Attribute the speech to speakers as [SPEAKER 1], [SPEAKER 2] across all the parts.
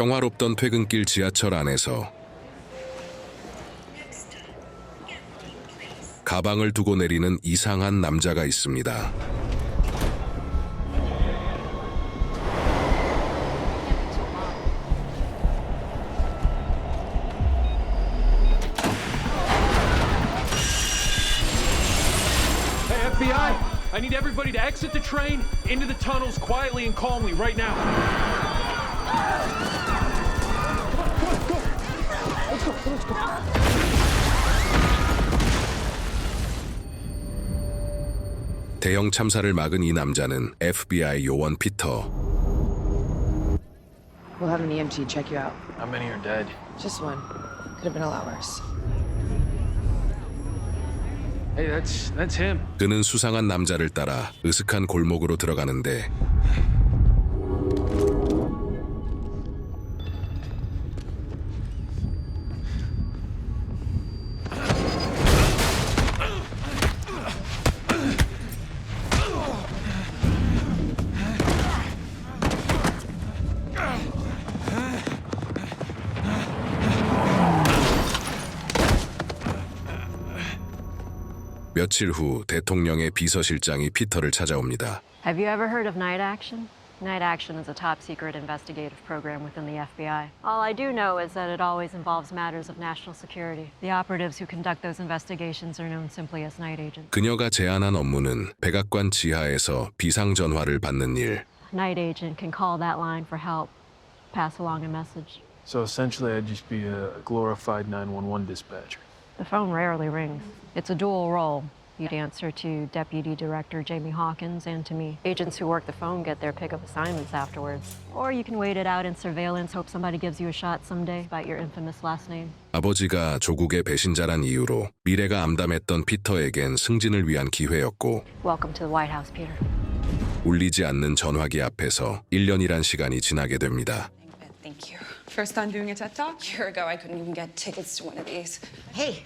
[SPEAKER 1] 평화롭던 퇴근길 지하철 안에서 가방을 두고 내리는 이상한 남자가 있습니다.
[SPEAKER 2] Hey, FBI! I need everybody to exit the train into the tunnels quietly and calmly right now.
[SPEAKER 1] 대형 참사를 막은 이 남자는 FBI 요원 피터.
[SPEAKER 3] We'll have an EMT check you out.
[SPEAKER 2] How many are dead?
[SPEAKER 3] Just one. Could have been a lot worse.
[SPEAKER 2] Hey, that's him.
[SPEAKER 1] 그는 수상한 남자를 따라 으슥한 골목으로 들어가는데 며칠 후 대통령의 비서실장이 피터를 찾아옵니다.
[SPEAKER 4] Have you ever heard of Night Action? Night Action is a top-secret investigative program within the FBI. All I do know is that it always involves matters of national security. The operatives who conduct those investigations are known simply as night agents.
[SPEAKER 1] 그녀가 제안한 업무는 백악관 지하에서 비상 전화를 받는 일.
[SPEAKER 4] Night agent can call that line for help, pass along a message.
[SPEAKER 2] So essentially, I'd just be a glorified 911 dispatcher.
[SPEAKER 4] The phone rarely rings. It's a dual role. You'd answer to Deputy Director Jamie Hawkins and to me. Agents who work the phone get their pick of assignments afterwards. Or you can wait it out in surveillance, hope somebody gives you a shot someday, despite your infamous last name.
[SPEAKER 1] 아버지가 조국의 배신자란 이유로 미래가 암담했던 피터에겐 승진을 위한 기회였고
[SPEAKER 4] Welcome to the White House, Peter.
[SPEAKER 1] 울리지 않는 전화기 앞에서 1년이란 시간이 지나게 됩니다.
[SPEAKER 5] Thank you. First time doing a TED Talk? A year ago, I couldn't even get tickets to one of these.
[SPEAKER 6] Hey,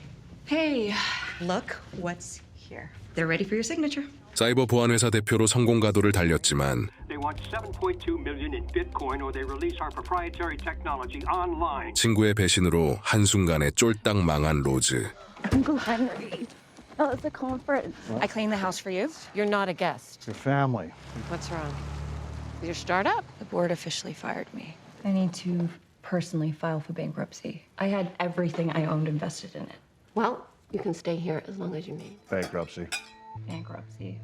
[SPEAKER 5] Hey,
[SPEAKER 6] look what's here. They're ready for your signature.
[SPEAKER 1] 사이버 보안회사 대표로 성공 가도를 달렸지만
[SPEAKER 7] They want 7.2 million in Bitcoin or they release our proprietary technology online.
[SPEAKER 1] 친구의 배신으로 한순간에 쫄딱 망한 로즈.
[SPEAKER 4] Uncle Henry. Oh, it's a conference.
[SPEAKER 5] I cleaned the house for you.
[SPEAKER 4] You're not a guest.
[SPEAKER 8] Your family.
[SPEAKER 4] What's wrong? Your startup?
[SPEAKER 5] The board officially fired me.
[SPEAKER 9] I need to personally file for bankruptcy. I had everything I owned invested in it.
[SPEAKER 4] Well, you can stay here as long as you need.
[SPEAKER 8] Bankruptcy.
[SPEAKER 9] Bankruptcy.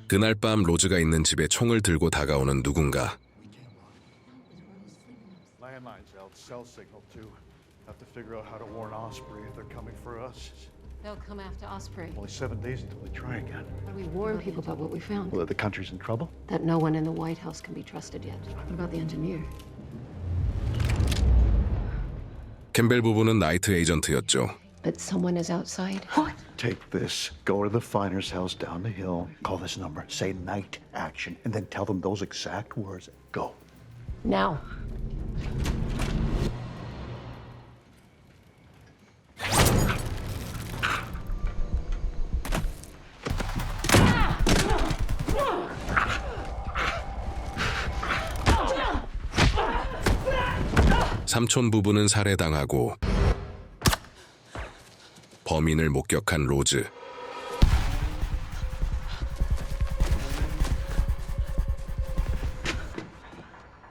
[SPEAKER 1] 그날 밤 로즈가 있는 집에 총을 들고 다가오는 누군가.
[SPEAKER 8] Landlines out, cell signal too. Have to figure out how to warn Osprey if they're coming for us.
[SPEAKER 4] They'll come after Osprey.
[SPEAKER 8] Only 7 days until they try again.
[SPEAKER 4] How do we warn people about what we found?
[SPEAKER 8] Well, the country's in trouble.
[SPEAKER 4] That no one in the White House can be trusted yet. What about the engineer?
[SPEAKER 1] 캠벨 부부는 나이트 에이전트였죠.
[SPEAKER 4] But someone is outside.
[SPEAKER 8] Take this, go to the finer's house down the hill, call this number, say night action, and then tell them those exact words. Go.
[SPEAKER 4] Now.
[SPEAKER 1] 삼촌 부부는 살해당하고 범인을 목격한 로즈.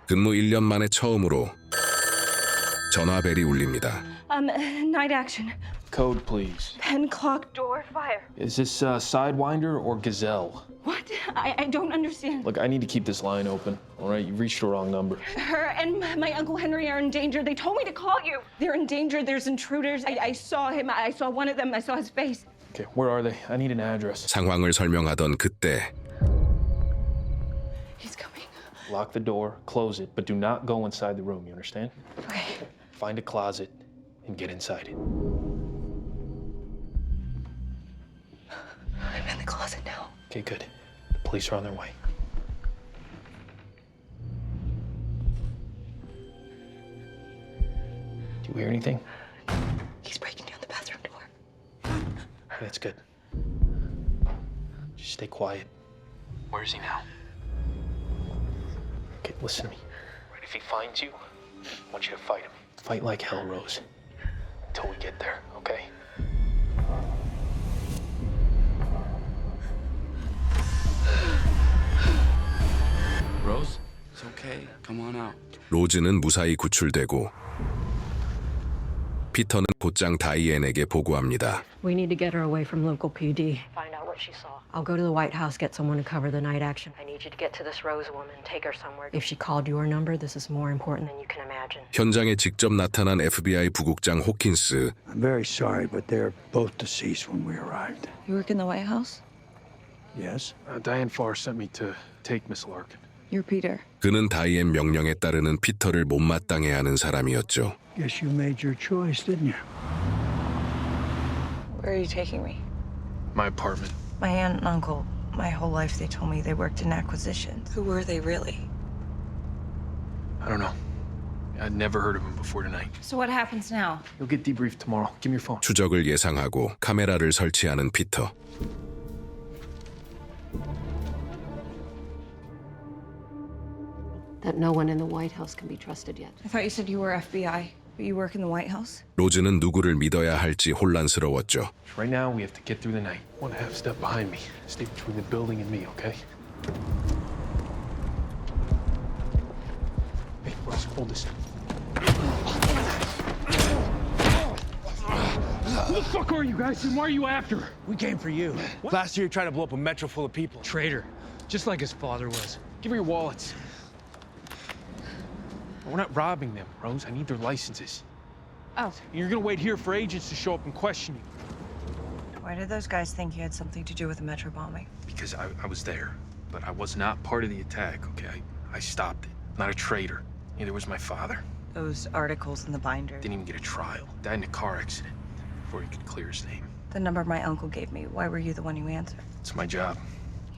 [SPEAKER 1] 근무 1년 만에 처음으로 전화벨이 울립니다.
[SPEAKER 9] Night action.
[SPEAKER 2] Code, please.
[SPEAKER 9] Pen, clock, door, fire.
[SPEAKER 2] Is this Sidewinder or Gazelle?
[SPEAKER 9] What? I don't understand.
[SPEAKER 2] Look, I need to keep this line open. All right, you reached the wrong number.
[SPEAKER 9] Her and my Uncle Henry are in danger. They told me to call you. They're in danger. There's intruders. I saw him. I saw one of them. I saw his face.
[SPEAKER 2] Okay, where are they? I need an address.
[SPEAKER 1] 상황을 설명하던 그때
[SPEAKER 9] He's coming.
[SPEAKER 2] Lock the door, close it, but do not go inside the room, you understand?
[SPEAKER 9] Okay.
[SPEAKER 2] Find a closet and get inside it.
[SPEAKER 9] I'm in the closet now.
[SPEAKER 2] Okay, good. The police are on their way. Do you hear anything?
[SPEAKER 9] He's breaking down the bathroom door.
[SPEAKER 2] That's good. Just stay quiet. Where is he now? Okay, listen to me. Right, if he finds you,
[SPEAKER 10] I want you to fight him. Fight like hell, Rose. Until we get there, okay?
[SPEAKER 11] Rose, it's okay. Come on out.
[SPEAKER 1] 로즈는 무사히 구출되고 피터는 곧장 다이앤에게 보고합니다.
[SPEAKER 4] We need to get her away from local PD. Find out what she saw. I'll go to the White House, get someone to cover the night action. I need you to get to this Rose woman, take her somewhere. If she called your number, this is more important than you can imagine.
[SPEAKER 1] 현장에 직접 나타난 FBI 부국장 호킨스.
[SPEAKER 12] I'm very sorry, but they're both deceased when we arrived.
[SPEAKER 3] You work in the White House?
[SPEAKER 12] Yes?
[SPEAKER 10] Diane Farr sent me to take Miss Larkin.
[SPEAKER 3] You're Peter.
[SPEAKER 1] 그는 다이앤 명령에 따르는 피터를 못마땅해 하는 사람이었죠.
[SPEAKER 12] Guess you made your choice, didn't you?
[SPEAKER 3] Where are you taking me?
[SPEAKER 10] My apartment.
[SPEAKER 3] My aunt and uncle. My whole life they told me they worked in acquisitions. Who were they really?
[SPEAKER 10] I don't know. I'd never heard of him before tonight.
[SPEAKER 9] So what happens now?
[SPEAKER 10] You'll get debriefed tomorrow. Give me your phone.
[SPEAKER 1] 추적을 예상하고 카메라를 설치하는 피터.
[SPEAKER 4] That no one in the White House can be trusted yet.
[SPEAKER 9] I thought you said you were FBI, but you work in the White House?
[SPEAKER 1] 로즈는 누구를 믿어야 할지 혼란스러웠죠.
[SPEAKER 10] Right now, we have to get through the night. One half step behind me. Stay between the building and me, okay? Hey, Russ, hold this.
[SPEAKER 2] Who the fuck are you guys, and why are you after her?
[SPEAKER 13] We came for you. Last year, you tried to blow up a metro full of people.
[SPEAKER 2] Traitor, just like his father was.
[SPEAKER 10] Give her your wallets. We're not robbing them, Rose. I need their licenses.
[SPEAKER 9] Oh.
[SPEAKER 2] You're gonna wait here for agents to show up and question you.
[SPEAKER 3] Why did those guys think you had something to do with the metro bombing?
[SPEAKER 10] Because I was there, but I was not part of the attack, okay? I stopped it. Not a traitor. Neither was my father.
[SPEAKER 3] Those articles in the binder.
[SPEAKER 10] Didn't even get a trial. Died in a car accident before he could clear his name.
[SPEAKER 3] The number my uncle gave me. Why were you the one who answered?
[SPEAKER 10] It's my job.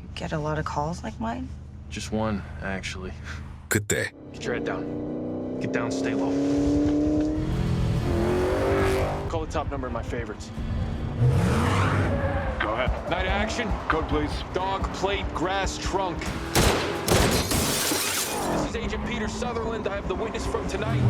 [SPEAKER 3] You get a lot of calls like mine?
[SPEAKER 10] Just one, actually.
[SPEAKER 1] 그때
[SPEAKER 10] Get your head down. Get down, stay low. Call the top number of my favorites.
[SPEAKER 2] Go ahead. Night action. Code, please. Dog plate, grass trunk. This is Agent Peter Sutherland. I have the witness from tonight.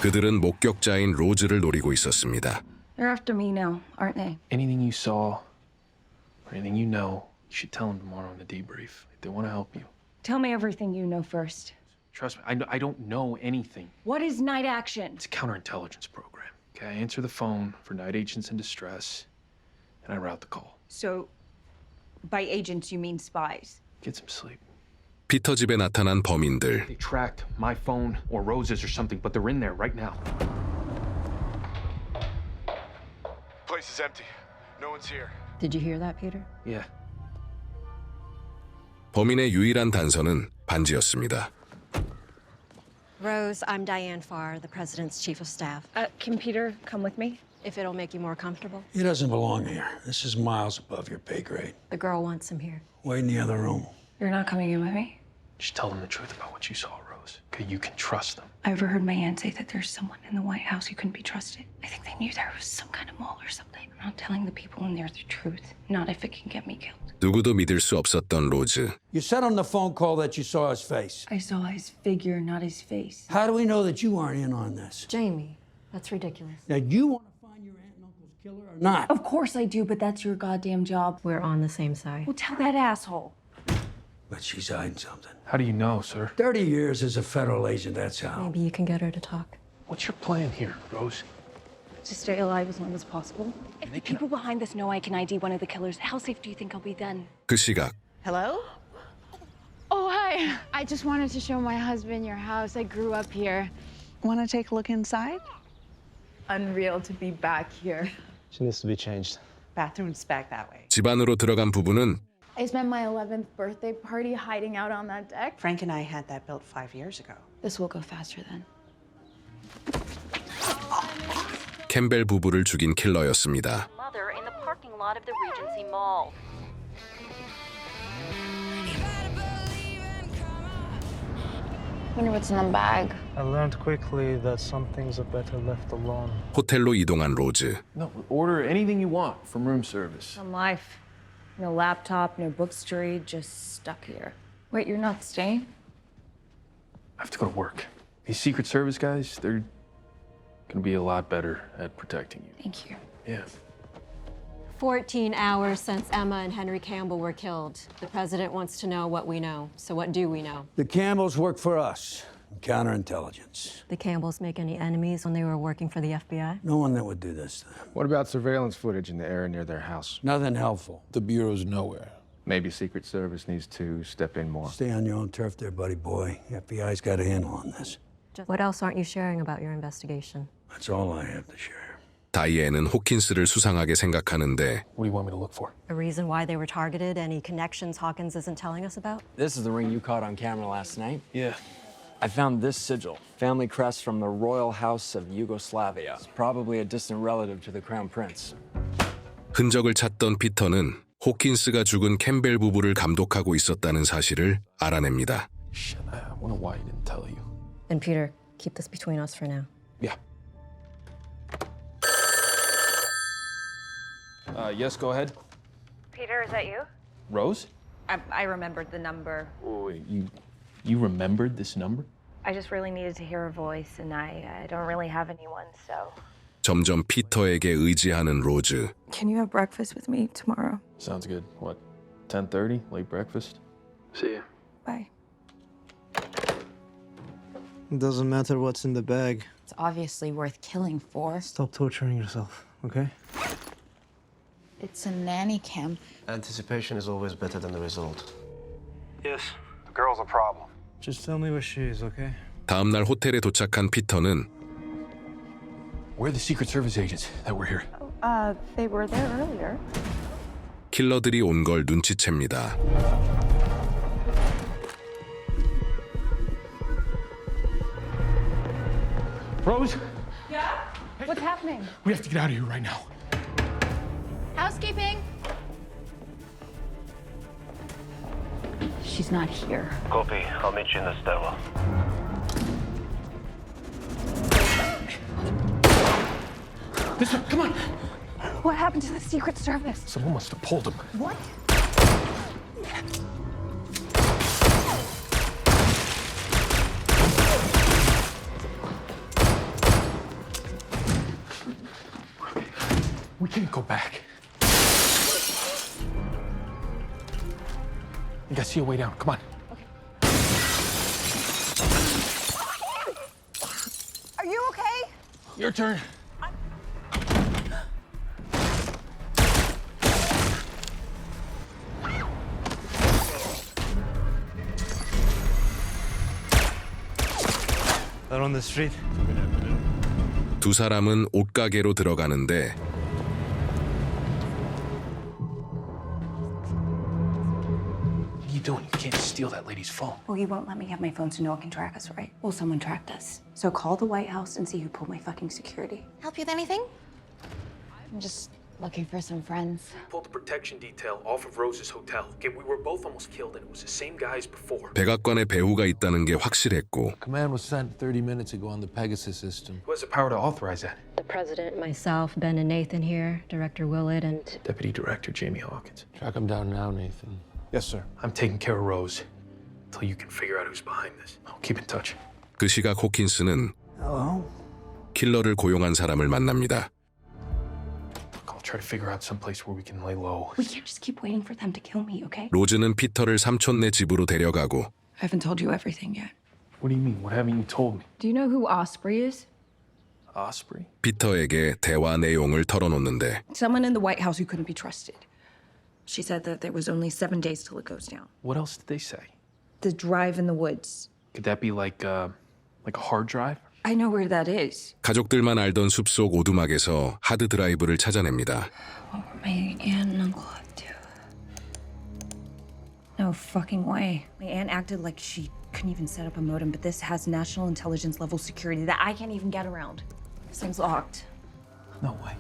[SPEAKER 1] 그들은 목격자인 로즈를 노리고 있었습니다.
[SPEAKER 9] They're after me now, aren't they?
[SPEAKER 10] Anything you saw, or anything you know, you should tell them tomorrow in the debrief. They want to help you.
[SPEAKER 9] Tell me everything you know first.
[SPEAKER 10] Trust me, I don't know anything.
[SPEAKER 9] What is night action?
[SPEAKER 10] It's a counterintelligence program. Okay, I answer the phone for night agents in distress, and I route the call.
[SPEAKER 9] So, by agents, you mean spies?
[SPEAKER 10] Get some sleep.
[SPEAKER 1] 피터 집에 나타난 범인들.
[SPEAKER 10] They tracked my phone or Rose's or something, but they're in there right now.
[SPEAKER 13] Place is empty. No one's here.
[SPEAKER 4] Did you hear that, Peter?
[SPEAKER 10] Yeah.
[SPEAKER 1] 범인의 유일한 단서는 반지였습니다.
[SPEAKER 4] Rose, I'm Diane Farr, the president's chief of staff.
[SPEAKER 9] Can Peter come with me?
[SPEAKER 4] If it'll make you more comfortable.
[SPEAKER 12] He doesn't belong here. This is miles above your pay grade.
[SPEAKER 4] The girl wants him here.
[SPEAKER 12] Wait in the other room.
[SPEAKER 9] You're not coming in with me?
[SPEAKER 10] Just tell them the truth about what you saw, Rose. Okay, you can trust them.
[SPEAKER 9] I overheard my aunt say that there's someone in the White House who couldn't be trusted. I think they knew there was some kind of mole or something. I'm not telling the people in there the truth. Not if it can get me killed.
[SPEAKER 1] 누구도 믿을 수 없었던 로즈.
[SPEAKER 12] You said on the phone call that you saw his face.
[SPEAKER 9] I saw his figure, not his face.
[SPEAKER 12] How do we know that you aren't in on this?
[SPEAKER 4] Jamie, that's ridiculous.
[SPEAKER 12] Now, you want to find your aunt and uncle's killer or not?
[SPEAKER 9] Of course I do, but that's your goddamn job.
[SPEAKER 4] We're on the same side.
[SPEAKER 9] Well, tell that asshole.
[SPEAKER 12] But she's hiding something.
[SPEAKER 10] How do you know, sir?
[SPEAKER 12] 30 years as a federal agent, that's how.
[SPEAKER 4] Maybe you can get her to talk.
[SPEAKER 10] What's your plan here, Rose?
[SPEAKER 9] To stay alive as long as possible. If the people behind this know I can ID one of the killers, how safe do you think I'll be then?
[SPEAKER 1] 그 시각
[SPEAKER 14] Hello? Oh, hi. I just wanted to show my husband your house. I grew up here.
[SPEAKER 15] Want to take a look inside?
[SPEAKER 3] Unreal to be back here.
[SPEAKER 16] She needs to be changed.
[SPEAKER 15] Bathroom's back that way.
[SPEAKER 1] 집 안으로 들어간 부부는
[SPEAKER 14] I spent my 11th birthday party hiding out on that deck.
[SPEAKER 15] Frank and I had that built 5 years ago.
[SPEAKER 14] This will go faster then.
[SPEAKER 1] 캠벨 부부를 죽인 킬러였습니다.
[SPEAKER 4] Mother in the parking lot of the Regency Mall.
[SPEAKER 14] Wonder what's in the bag.
[SPEAKER 16] I learned quickly that some things are better left alone.
[SPEAKER 1] 호텔로 이동한 로즈.
[SPEAKER 10] No, order anything you want from room service.
[SPEAKER 9] Some life. No laptop, no books to read, just stuck here. Wait, you're not staying?
[SPEAKER 10] I have to go to work. These Secret Service guys, they're gonna be a lot better at protecting you.
[SPEAKER 9] Thank you.
[SPEAKER 10] Yeah.
[SPEAKER 4] 14 hours since Emma and Henry Campbell were killed. The president wants to know what we know. So what do we know?
[SPEAKER 12] The Campbells work for us. Counterintelligence.
[SPEAKER 4] The Campbells make any enemies when they were working for the FBI?
[SPEAKER 12] No one that would do this to them.
[SPEAKER 17] What about surveillance footage in the area near their house?
[SPEAKER 12] Nothing helpful.
[SPEAKER 17] The Bureau's nowhere. Maybe Secret Service needs to step in more.
[SPEAKER 12] Stay on your own turf there, buddy boy. The FBI's got a handle on this.
[SPEAKER 4] What else aren't you sharing about your investigation?
[SPEAKER 12] That's all I have to share.
[SPEAKER 1] 다이앤은 호킨스를 수상하게 생각하는데
[SPEAKER 10] What do you want me to look for?
[SPEAKER 4] A reason why they were targeted? Any connections Hawkins isn't telling us about?
[SPEAKER 11] This is the ring you caught on camera last night?
[SPEAKER 10] Yeah.
[SPEAKER 11] I found this sigil, family crest from the royal house of Yugoslavia. It's probably a distant relative to the crown prince.
[SPEAKER 1] 흔적을 찾던 피터는 호킨스가 죽은 캠벨 부부를 감독하고 있었다는 사실을 알아냅니다.
[SPEAKER 10] Shit, I wonder why he didn't tell you.
[SPEAKER 4] And Peter, keep this between us for now.
[SPEAKER 10] Yeah. Yes, go ahead.
[SPEAKER 3] Peter, is that you?
[SPEAKER 10] Rose?
[SPEAKER 3] I remembered the number.
[SPEAKER 10] Oh, wait, you remembered this number?
[SPEAKER 3] I just really needed to hear her voice, and I don't really have anyone, so.
[SPEAKER 1] 점점 피터에게 의지하는 로즈.
[SPEAKER 3] Can you have breakfast with me tomorrow?
[SPEAKER 10] Sounds good. What, 10:30, late breakfast? See ya.
[SPEAKER 3] Bye.
[SPEAKER 16] It doesn't matter what's in the bag.
[SPEAKER 9] It's obviously worth killing for.
[SPEAKER 16] Stop torturing yourself, okay?
[SPEAKER 9] It's a nanny camp.
[SPEAKER 18] Anticipation is always better than the result.
[SPEAKER 13] Yes, the girl's a problem.
[SPEAKER 16] Just tell me where she is, okay?
[SPEAKER 1] 다음 날 호텔에 도착한 피터는
[SPEAKER 10] Where are the Secret Service agents that were here?
[SPEAKER 3] They were there earlier.
[SPEAKER 1] 킬러들이 온 걸 눈치챕니다.
[SPEAKER 10] Rose?
[SPEAKER 14] Yeah? What's happening?
[SPEAKER 10] We have to get out of here right now.
[SPEAKER 14] Housekeeping.
[SPEAKER 9] She's not here.
[SPEAKER 18] Copy. I'll meet you in the stairwell.
[SPEAKER 10] This one, come on.
[SPEAKER 14] What happened to the Secret Service?
[SPEAKER 10] Someone must have pulled him.
[SPEAKER 14] What?
[SPEAKER 10] We can't go back. You gotta see a way down. Come on.
[SPEAKER 14] Are you okay?
[SPEAKER 10] Your turn.
[SPEAKER 16] Out on the street.
[SPEAKER 1] 두 사람은 옷가게로 들어가는데
[SPEAKER 10] What are you doing? You can't steal that lady's phone.
[SPEAKER 9] Well, you won't let me have my phone so no one can track us, right? Well, someone tracked us. So call the White House and see who pulled my fucking security.
[SPEAKER 14] Help you with anything? I'm just looking for some friends.
[SPEAKER 10] Pulled the protection detail off of Rose's hotel. Okay, we were both almost killed, and it was the same guy as before.
[SPEAKER 1] 백악관에 배후가 있다는 게 확실했고
[SPEAKER 17] Command was sent 30 minutes ago on the Pegasus system.
[SPEAKER 10] Who has the power to authorize that?
[SPEAKER 4] The president, myself, Ben and Nathan here, Director Willett, and
[SPEAKER 10] Deputy Director Jamie Hawkins.
[SPEAKER 17] Track him down now, Nathan.
[SPEAKER 10] Yes, sir. I'm taking care of Rose until you can figure out who's behind this. I'll keep in touch.
[SPEAKER 1] 그 시각 호킨스는
[SPEAKER 12] Hello?
[SPEAKER 1] 킬러를 고용한 사람을 만납니다.
[SPEAKER 10] I'll try to figure out some place where we can lay low.
[SPEAKER 9] We can't just keep waiting for them to kill me, okay?
[SPEAKER 1] 로즈는 피터를 삼촌네 집으로 데려가고
[SPEAKER 3] I haven't told you everything yet.
[SPEAKER 10] What do you mean? What haven't you told me?
[SPEAKER 3] Do you know who Osprey is?
[SPEAKER 10] Osprey?
[SPEAKER 1] 피터에게 대화 내용을 털어놓는데
[SPEAKER 3] Someone in the White House who couldn't be trusted. She said that there was only 7 days till it goes down.
[SPEAKER 10] What else did they say?
[SPEAKER 3] The drive in the woods.
[SPEAKER 10] Could that be like a hard drive?
[SPEAKER 3] I know where that is.
[SPEAKER 1] 가족들만 알던 숲속 오두막에서 하드 드라이브를 찾아냅니다.
[SPEAKER 9] What were my aunt and uncle up to? No fucking way. My aunt acted like she couldn't even set up a modem, but this has national intelligence level security that I can't even get around. This thing's locked.
[SPEAKER 10] No way.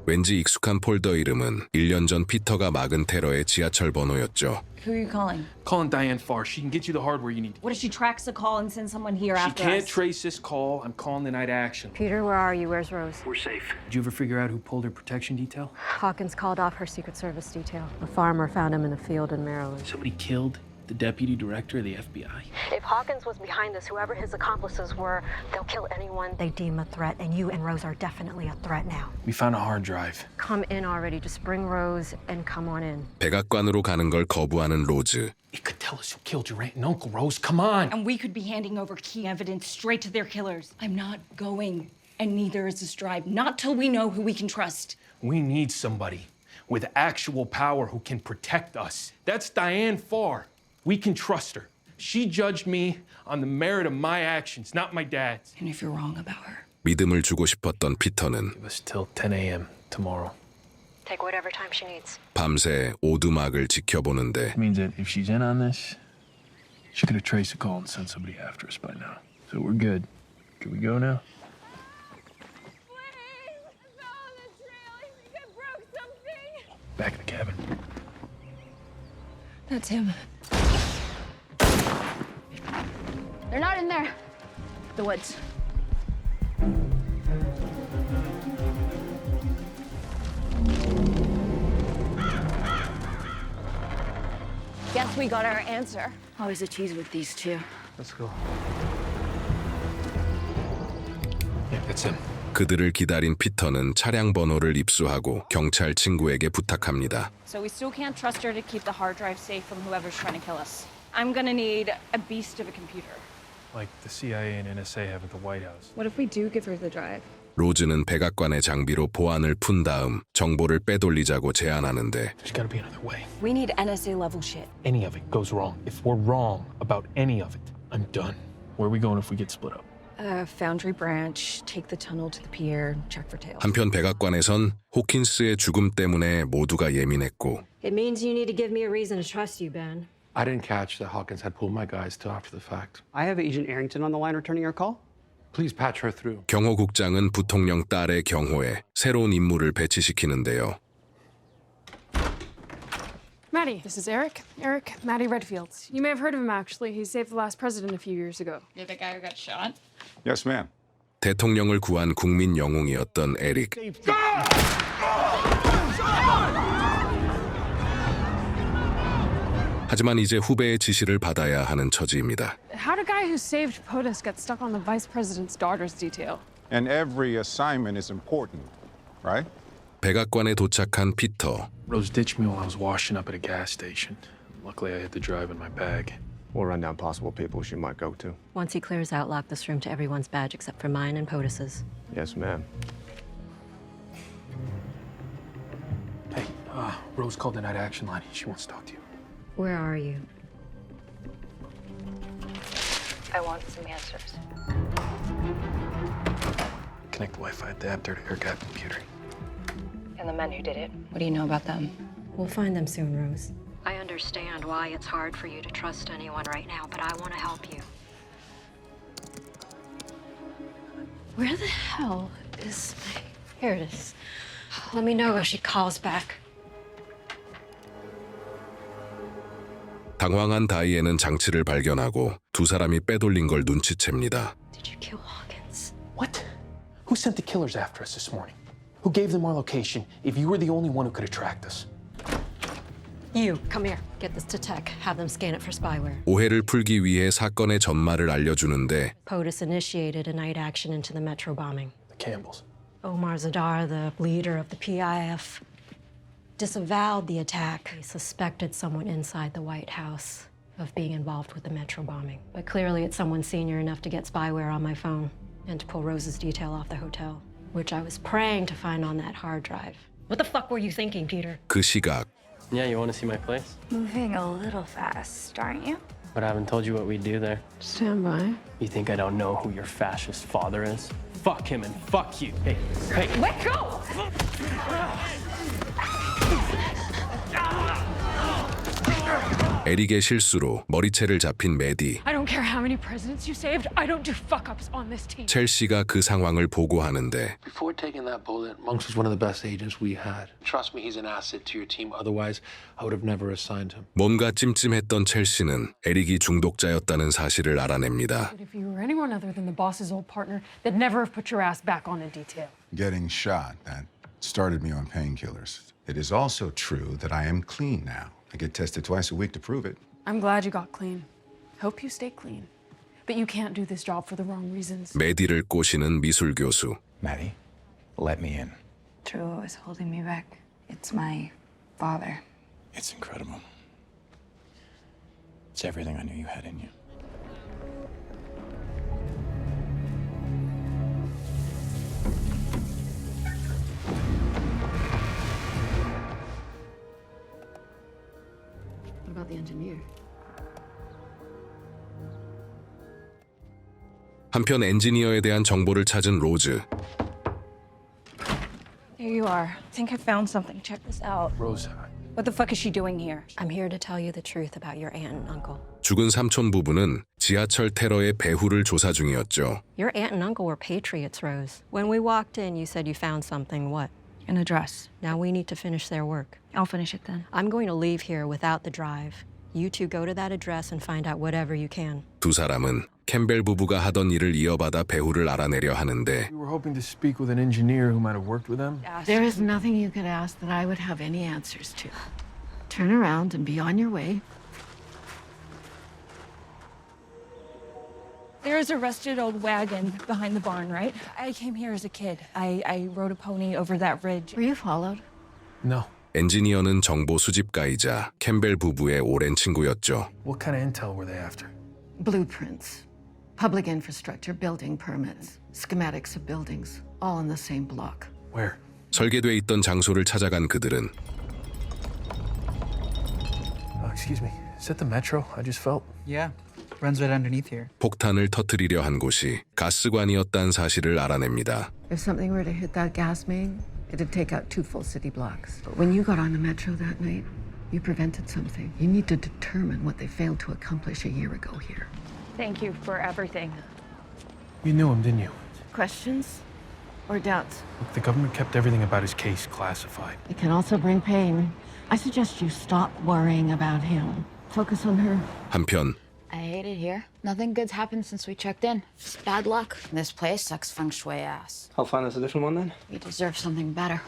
[SPEAKER 1] 왠지 익숙한 폴더 이름은 1년 전 피터가 막은 테러의 지하철 번호였죠.
[SPEAKER 6] Who are you calling?
[SPEAKER 10] Calling Diane Farr. She can get you the hardware you need.
[SPEAKER 6] What if she tracks the call and sends someone here
[SPEAKER 10] She
[SPEAKER 6] after
[SPEAKER 10] can't
[SPEAKER 6] us?
[SPEAKER 10] trace this call. I'm calling the night action.
[SPEAKER 4] Peter, where are you? Where's Rose?
[SPEAKER 7] We're safe.
[SPEAKER 10] Did you ever figure out who pulled her protection detail?
[SPEAKER 4] Hawkins called off her Secret Service detail. A farmer found him in a field in Maryland.
[SPEAKER 10] Somebody killed the deputy director of the FBI?
[SPEAKER 4] If Hawkins was behind this, whoever his accomplices were, they'll kill anyone they deem a threat, and you and Rose are definitely a threat now.
[SPEAKER 10] We found a hard drive.
[SPEAKER 4] Come in already. Just bring Rose and come on in.
[SPEAKER 1] 백악관으로 가는 걸 거부하는 로즈.
[SPEAKER 10] It could tell us who killed your aunt and uncle, Rose. Come on.
[SPEAKER 6] And we could be handing over key evidence straight to their killers. I'm not going, and neither is this drive. Not till we know who we can trust.
[SPEAKER 10] We need somebody with actual power who can protect us. That's Diane Farr. We can trust her. She judged me on the merit of my actions, not my dad's.
[SPEAKER 6] And if you're wrong about her.
[SPEAKER 1] 믿음을 주고 싶었던 피터는
[SPEAKER 10] Give us till 10 a.m. tomorrow.
[SPEAKER 4] Take whatever time she needs.
[SPEAKER 1] 밤새 오두막을 지켜보는데
[SPEAKER 10] It means that if she's in on this, she could have traced the call and sent somebody after us by now. So we're good. Can we go now? Back in the cabin.
[SPEAKER 14] That's him. They're not in there. The woods. Guess we got our answer. Always a tease with these two.
[SPEAKER 10] Let's go. Yeah, that's him.
[SPEAKER 1] 그들을 기다린 피터는 차량 번호를 입수하고 경찰 친구에게 부탁합니다.
[SPEAKER 5] So we still can't trust her to keep the hard drive safe from whoever's trying to kill us. I'm gonna need a beast of a computer.
[SPEAKER 10] Like the CIA and NSA have at the White House.
[SPEAKER 5] What if we do give her the drive?
[SPEAKER 1] 로즈는 백악관의 장비로 보안을 푼 다음 정보를 빼돌리자고 제안하는데
[SPEAKER 10] There's gotta be another way.
[SPEAKER 5] We need NSA level shit.
[SPEAKER 10] Any of it goes wrong. If we're wrong about any of it, I'm done. Where are we going if we get split up?
[SPEAKER 5] Foundry branch, take the tunnel to the pier, check for tails.
[SPEAKER 1] 한편 백악관에선 호킨스의 죽음 때문에 모두가 예민했고
[SPEAKER 4] It means you need to give me a reason to trust you, Ben.
[SPEAKER 17] I didn't catch that Hawkins had pulled my guys till after the fact.
[SPEAKER 19] I have Agent Arrington on the line returning your call.
[SPEAKER 17] Please patch her through.
[SPEAKER 1] 경호국장은 부통령 딸의 경호에 새로운 인물을 배치시키는데요.
[SPEAKER 20] Maddie, this is Eric. Eric, Maddie Redfield. You may have heard of him, actually. He saved the last president a few years ago.
[SPEAKER 5] You're the guy who got shot?
[SPEAKER 13] Yes, ma'am.
[SPEAKER 1] 대통령을 구한 국민 영웅이었던 에릭. 하지만 이제 후배의 지시를 받아야 하는 처지입니다.
[SPEAKER 20] How did a guy who saved POTUS get stuck on the vice president's daughter's detail?
[SPEAKER 13] And every assignment is important, right?
[SPEAKER 1] 백악관에 도착한 피터.
[SPEAKER 10] Rose ditched me while I was washing up at a gas station. Luckily, I had the drive in my bag.
[SPEAKER 17] We'll run down possible people she might go to.
[SPEAKER 4] Once he clears out, lock this room to everyone's badge except for mine and POTUS's.
[SPEAKER 17] Yes, ma'am.
[SPEAKER 10] Hey, Rose called the night action line. She wants to talk to you.
[SPEAKER 4] Where are you?
[SPEAKER 5] I want some answers.
[SPEAKER 10] Connect the Wi-Fi adapter to her cap computer.
[SPEAKER 5] And the men who did it, what do you know about them?
[SPEAKER 4] We'll find them soon, Rose. I understand why it's hard for you to trust anyone right now, but I want to help you. Where the hell is my... Here it is. Let me know if she calls back.
[SPEAKER 1] 당황한 다이앤은 장치를 발견하고 두 사람이 빼돌린 걸 눈치챕니다.
[SPEAKER 4] Did you kill Hawkins?
[SPEAKER 10] What? Who sent the killers after us this morning? Who gave them our location if you were the only one who could have tracked us?
[SPEAKER 4] You, come here. Get this to tech. Have them scan it for spyware.
[SPEAKER 1] 오해를 풀기 위해 사건의 전말을 알려주는데
[SPEAKER 4] POTUS initiated a night action into the metro bombing.
[SPEAKER 10] The Campbells.
[SPEAKER 4] Omar Zadar, the leader of the PIF, disavowed the attack. He suspected someone inside the White House of being involved with the metro bombing. But clearly it's someone senior enough to get spyware on my phone and to pull Rose's detail off the hotel, which I was praying to find on that hard drive. What the fuck were you thinking, Peter?
[SPEAKER 1] 그 시각
[SPEAKER 21] Yeah, you want to see my place?
[SPEAKER 9] Moving a little fast, aren't you?
[SPEAKER 21] But I haven't told you what we do there.
[SPEAKER 20] Stand by.
[SPEAKER 21] You think I don't know who your fascist father is? Fuck him and fuck you. Hey, hey.
[SPEAKER 5] Let go!
[SPEAKER 1] 에릭의 실수로 머리채를 잡힌 매디.
[SPEAKER 20] I don't care how how many presidents you saved? I don't do fuck-ups on this team.
[SPEAKER 1] 첼시가 그 상황을 보고하는데
[SPEAKER 8] Before taking that bullet, Monks was one of the best agents we had. Trust me, he's an asset to your team. Otherwise, I would have never assigned him.
[SPEAKER 1] 뭔가 찜찜했던 첼시는 에릭이 중독자였다는 사실을 알아냅니다.
[SPEAKER 20] But if you were anyone other than the boss's old partner, they'd never have put your ass back on in detail.
[SPEAKER 22] Getting shot, that started me on painkillers. It is also true that I am clean now. I get tested twice a week to prove it.
[SPEAKER 20] I'm glad you got clean. Hope you stay clean. But you can't do this job for the wrong reasons.
[SPEAKER 1] 메디를 꼬시는 미술 교수.
[SPEAKER 23] Maddie, let me in.
[SPEAKER 3] Drew is holding me back. It's my father.
[SPEAKER 23] It's incredible. It's everything I knew you had in you.
[SPEAKER 4] What about the engineer?
[SPEAKER 1] 한편 엔지니어에 대한 정보를 찾은 로즈.
[SPEAKER 6] There you are. I think I found something. Check this out.
[SPEAKER 10] Rosa.
[SPEAKER 6] What the fuck is she doing here?
[SPEAKER 4] I'm here to tell you the truth about your aunt and uncle.
[SPEAKER 1] 죽은 삼촌 부부는 지하철 테러의 배후를 조사 중이었죠.
[SPEAKER 4] Your aunt and uncle were patriots, Rose. When we walked in, you said you found something. What?
[SPEAKER 3] An address.
[SPEAKER 4] Now we need to finish their work.
[SPEAKER 3] I'll finish it then.
[SPEAKER 4] I'm going to leave here without the drive. You two go to that address and find out whatever you can.
[SPEAKER 1] 두 사람은 캠벨 부부가 하던 일을 이어받아 배후를 알아내려 하는데
[SPEAKER 10] We were hoping to speak with an engineer who might have worked with them.
[SPEAKER 24] There is nothing you could ask that I would have any answers to. Turn around and be on your way.
[SPEAKER 6] There's a rusted old wagon behind the barn, right? I came here as a kid. I rode a pony over that ridge.
[SPEAKER 24] Were you followed?
[SPEAKER 10] No.
[SPEAKER 1] 엔지니어는 정보 수집가이자 캠벨 부부의 오랜 친구였죠.
[SPEAKER 10] What kind of intel were they after?
[SPEAKER 24] Blueprints, public infrastructure, building permits, schematics of buildings, all in the same block.
[SPEAKER 10] Where?
[SPEAKER 1] 설계돼 있던 장소를 찾아간 그들은
[SPEAKER 10] Excuse me. Is that the metro I just felt?
[SPEAKER 25] Yeah. Runs right underneath here.
[SPEAKER 1] 폭탄을 터뜨리려 한 곳이 가스관이었다는 사실을 알아냅니다.
[SPEAKER 24] If something were to hit that gas main, it'd take out 2 full city blocks. But when you got on the metro that night, you prevented something. You need to determine what they failed to accomplish a year ago here.
[SPEAKER 6] Thank you for everything.
[SPEAKER 10] You knew him, didn't you?
[SPEAKER 24] Questions or doubts?
[SPEAKER 10] Look, the government kept everything about his case classified.
[SPEAKER 24] It can also bring pain. I suggest you stop worrying about him. Focus on her.
[SPEAKER 1] 한편
[SPEAKER 14] I hate it here. Nothing good's happened since we checked in. Just bad luck. This place sucks feng shui ass.
[SPEAKER 25] I'll find this additional one then.
[SPEAKER 14] You deserve something better.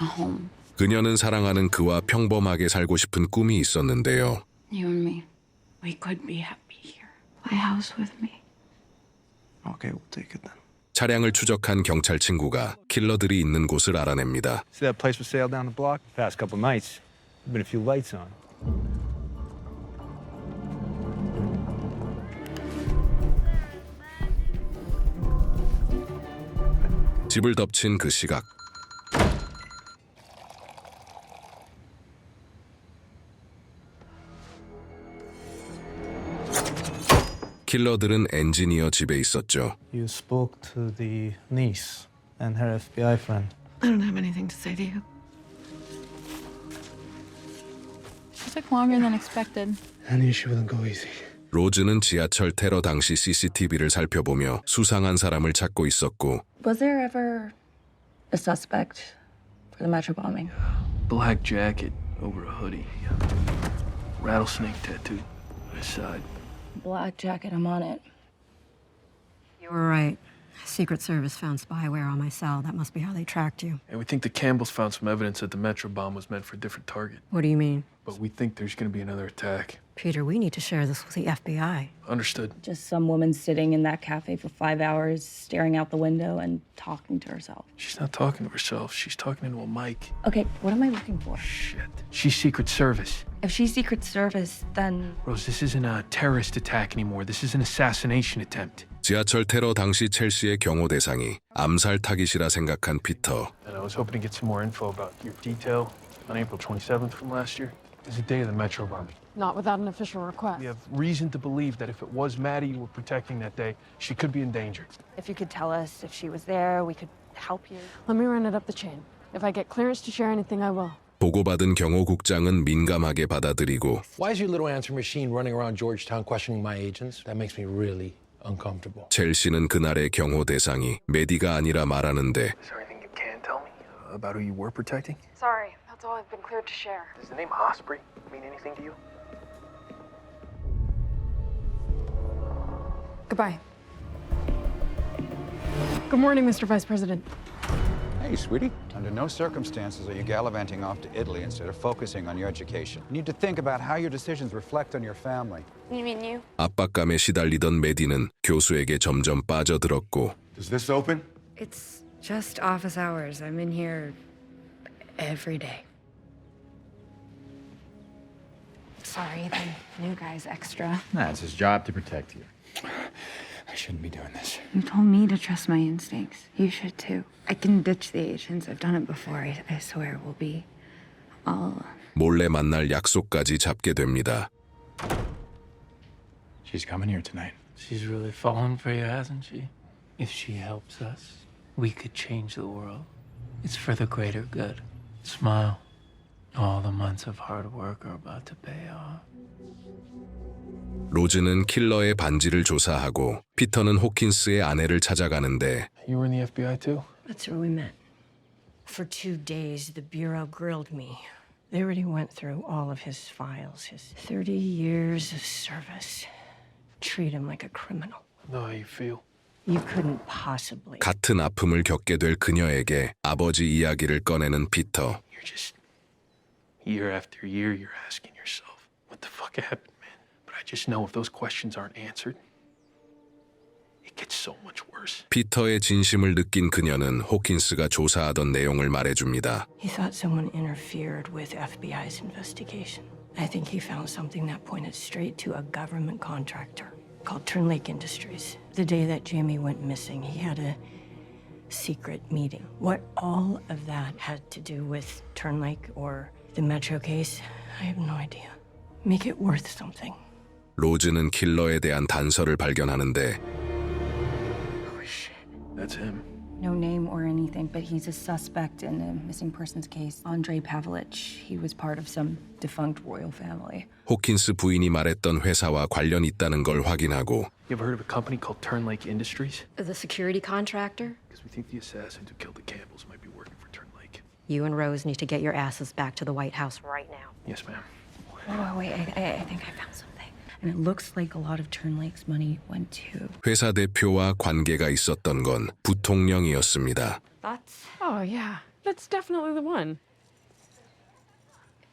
[SPEAKER 14] A home.
[SPEAKER 1] 그녀는 사랑하는 그와 평범하게 살고 싶은 꿈이 있었는데요.
[SPEAKER 9] You and me, we could be happy here. My house with me.
[SPEAKER 12] Okay, we'll take it then.
[SPEAKER 1] 차량을 추적한 경찰 친구가 킬러들이 있는 곳을 알아냅니다.
[SPEAKER 12] See that place for sale down the block? Past couple nights, been a few lights on.
[SPEAKER 1] 집을 덮친 그 시각. 킬러들은 엔지니어 집에 있었죠.
[SPEAKER 16] You spoke to the niece and her FBI friend.
[SPEAKER 24] I don't have anything to say to you.
[SPEAKER 14] She took longer than expected.
[SPEAKER 12] I knew she wouldn't go easy.
[SPEAKER 1] 로즈는 지하철 테러 당시 CCTV를 살펴보며 수상한 사람을 찾고 있었고
[SPEAKER 3] Was there ever a suspect for the metro bombing?
[SPEAKER 8] Black jacket over a hoodie. Rattlesnake tattoo on his side.
[SPEAKER 3] Black jacket, I'm on it.
[SPEAKER 4] You were right. Secret Service found spyware on my cell. That must be how they tracked you.
[SPEAKER 10] And we think the Campbells found some evidence that the metro bomb was meant for a different target.
[SPEAKER 4] What do you mean?
[SPEAKER 10] But we think there's going to be another attack.
[SPEAKER 4] Peter, we need to share this with the FBI.
[SPEAKER 10] Understood.
[SPEAKER 6] Just some woman sitting in that cafe for 5 hours, staring out the window and talking to herself.
[SPEAKER 10] She's not talking to herself. She's talking into a mic.
[SPEAKER 6] Okay, what am I looking for?
[SPEAKER 10] Shit. She's Secret Service.
[SPEAKER 6] If she's Secret Service, then...
[SPEAKER 10] Rose, this isn't a terrorist attack anymore. This is an assassination attempt.
[SPEAKER 1] 지하철 테러 당시 첼시의 경호 대상이 암살 타깃이라 생각한 피터.
[SPEAKER 10] And I was hoping to get some more info about your detail on April 27th from last year. It was the day of the metro bombing.
[SPEAKER 20] Not without an official request.
[SPEAKER 10] We have reason to believe that if it was Maddie you were protecting that day, she could be in danger.
[SPEAKER 6] If you could tell us if she was there, we could help you.
[SPEAKER 20] Let me run it up the chain. If I get clearance to share anything, I will.
[SPEAKER 1] 보고받은 경호국장은 민감하게 받아들이고
[SPEAKER 8] Why is your little answer machine running around Georgetown questioning my agents? That makes me really uncomfortable.
[SPEAKER 1] 첼시는 그날의 경호 대상이 메디가 아니라 말하는데
[SPEAKER 13] Is there anything you can tell me about who you were protecting?
[SPEAKER 20] Sorry, that's all I've been cleared to share.
[SPEAKER 13] Does the name Osprey mean anything to you?
[SPEAKER 20] Goodbye. Good morning, Mr. Vice President.
[SPEAKER 23] Hey, sweetie. Under no circumstances are you gallivanting off to Italy instead of focusing on your education. You need to think about how your decisions reflect on your family.
[SPEAKER 14] You mean you?
[SPEAKER 1] 압박감에 시달리던 메디는 교수에게 점점 빠져들었고
[SPEAKER 22] Does this open?
[SPEAKER 9] It's just office hours. I'm in here every day. Sorry, the new guy's extra.
[SPEAKER 23] Nah, it's his job to protect you. I shouldn't be doing this.
[SPEAKER 9] You told me to trust my instincts. You should too. I can ditch the agents. I've done it before. I swear we'll be all...
[SPEAKER 1] 몰래 만날 약속까지 잡게 됩니다.
[SPEAKER 23] She's coming here tonight.
[SPEAKER 2] She's really fallen for you, hasn't she? If she helps us, we could change the world. It's for the greater good. Smile. All the months of hard work are about to pay off.
[SPEAKER 1] 로즈는 킬러의 반지를 조사하고 피터는 호킨스의 아내를 찾아가는데
[SPEAKER 10] You were in the FBI too?
[SPEAKER 3] That's where we met. For 2 days, the Bureau grilled me. They already went through all of his files, his 30 years of service. Treat him like a criminal.
[SPEAKER 10] Know how you feel.
[SPEAKER 3] You couldn't possibly.
[SPEAKER 1] 같은 아픔을 겪게 될 그녀에게 아버지 이야기를 꺼내는 피터.
[SPEAKER 10] You're just year after year you're asking yourself, what the fuck happened, man? But I just know if those questions aren't answered, it gets so much worse.
[SPEAKER 1] 피터의 진심을 느낀 그녀는 호킨스가 조사하던 내용을 말해줍니다.
[SPEAKER 3] He thought someone interfered with FBI's investigation. I think he found something that pointed straight to a government contractor called Turn Lake Industries. The day that Jamie went missing, he had a secret meeting. What all of that had to do with Turn Lake or the Metro case, I have no idea. Make it worth something.
[SPEAKER 1] 로즈는 킬러에 대한 단서를 발견하는데
[SPEAKER 3] Oh shit.
[SPEAKER 10] That's him.
[SPEAKER 6] No name or anything, but he's a suspect in the missing persons case. Andrei Pavlich. He was part of some defunct royal family.
[SPEAKER 1] 호킨스 부인이 말했던 회사와 관련 있다는 걸 확인하고
[SPEAKER 10] You ever heard of a company called Turn Lake Industries?
[SPEAKER 4] The security contractor?
[SPEAKER 10] Because we think the assassins who killed the Campbells might be working for Turn Lake.
[SPEAKER 4] You and Rose need to get your asses back to the White House right now.
[SPEAKER 10] Yes, ma'am.
[SPEAKER 6] Oh, wait, I think I found something. And it looks like a lot of Turn Lake's money went to...
[SPEAKER 1] 회사 대표와 관계가 있었던 건 부통령이었습니다.
[SPEAKER 20] That's... Oh, yeah. That's definitely the one.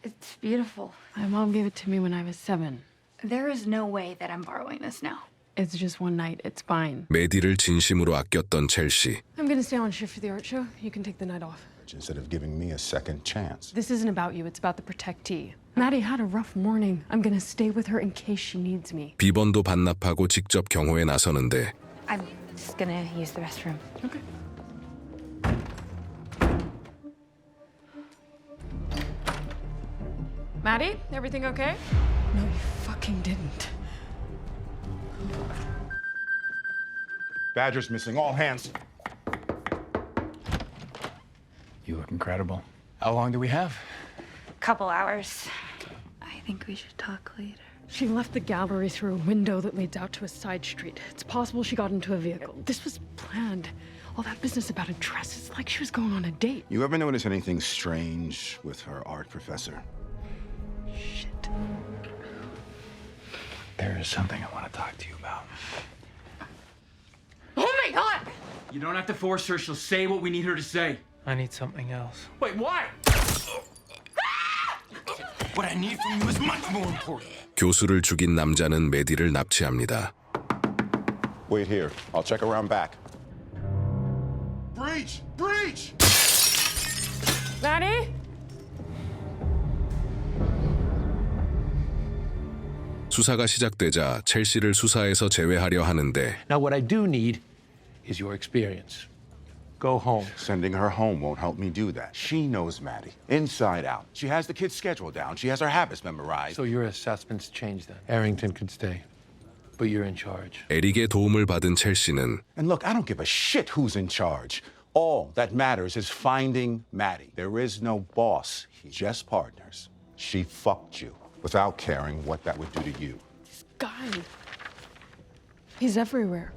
[SPEAKER 9] It's beautiful.
[SPEAKER 20] My mom gave it to me when I was 7.
[SPEAKER 9] There is no way that I'm borrowing this now.
[SPEAKER 20] It's just one night. It's fine.
[SPEAKER 1] 메디를 진심으로 아꼈던 첼시.
[SPEAKER 20] I'm gonna stay on shift for the art show. You can take the night off.
[SPEAKER 22] Instead of giving me a second chance.
[SPEAKER 20] This isn't about you. It's about the protectee. Maddie had a rough morning. I'm gonna stay with her in case she needs me.
[SPEAKER 1] 비번도 반납하고 직접 경호에 나서는데
[SPEAKER 9] I'm just gonna use the restroom.
[SPEAKER 20] Okay. Maddie, everything okay?
[SPEAKER 3] No, you fucking didn't.
[SPEAKER 22] Badger's missing. All hands.
[SPEAKER 23] You look incredible. How long do we have?
[SPEAKER 9] Couple hours. I think we should talk later.
[SPEAKER 20] She left the gallery through a window that leads out to a side street. It's possible she got into a vehicle. This was planned. All that business about a dress, it's like she was going on a date.
[SPEAKER 22] You ever notice anything strange with her art professor?
[SPEAKER 20] Shit.
[SPEAKER 23] There is something I want to talk to you about.
[SPEAKER 9] Oh my god!
[SPEAKER 7] You don't have to force her. She'll say what we need her to say.
[SPEAKER 2] I need something else.
[SPEAKER 7] Wait, why? What I need from you is much more important.
[SPEAKER 1] 교수를 죽인 남자는 메디를 납치합니다.
[SPEAKER 22] Wait here. I'll check around back.
[SPEAKER 13] Breach! Breach!
[SPEAKER 20] Maddie?
[SPEAKER 1] 수사가 시작되자 첼시를 수사에서 제외하려 하는데
[SPEAKER 8] Now, what I do need is your experience. Go home.
[SPEAKER 22] Sending her home won't help me do that. She knows Maddie, inside out. She has the kid's schedule down. She has her habits memorized.
[SPEAKER 8] So your assessment's changed then. Arrington could stay, but you're in charge.
[SPEAKER 1] 에릭의 도움을 받은 첼시는
[SPEAKER 22] And look, I don't give a shit who's in charge. All that matters is finding Maddie. There is no boss, just partners. She fucked you without caring what that would do to you.
[SPEAKER 20] Guy. He's everywhere.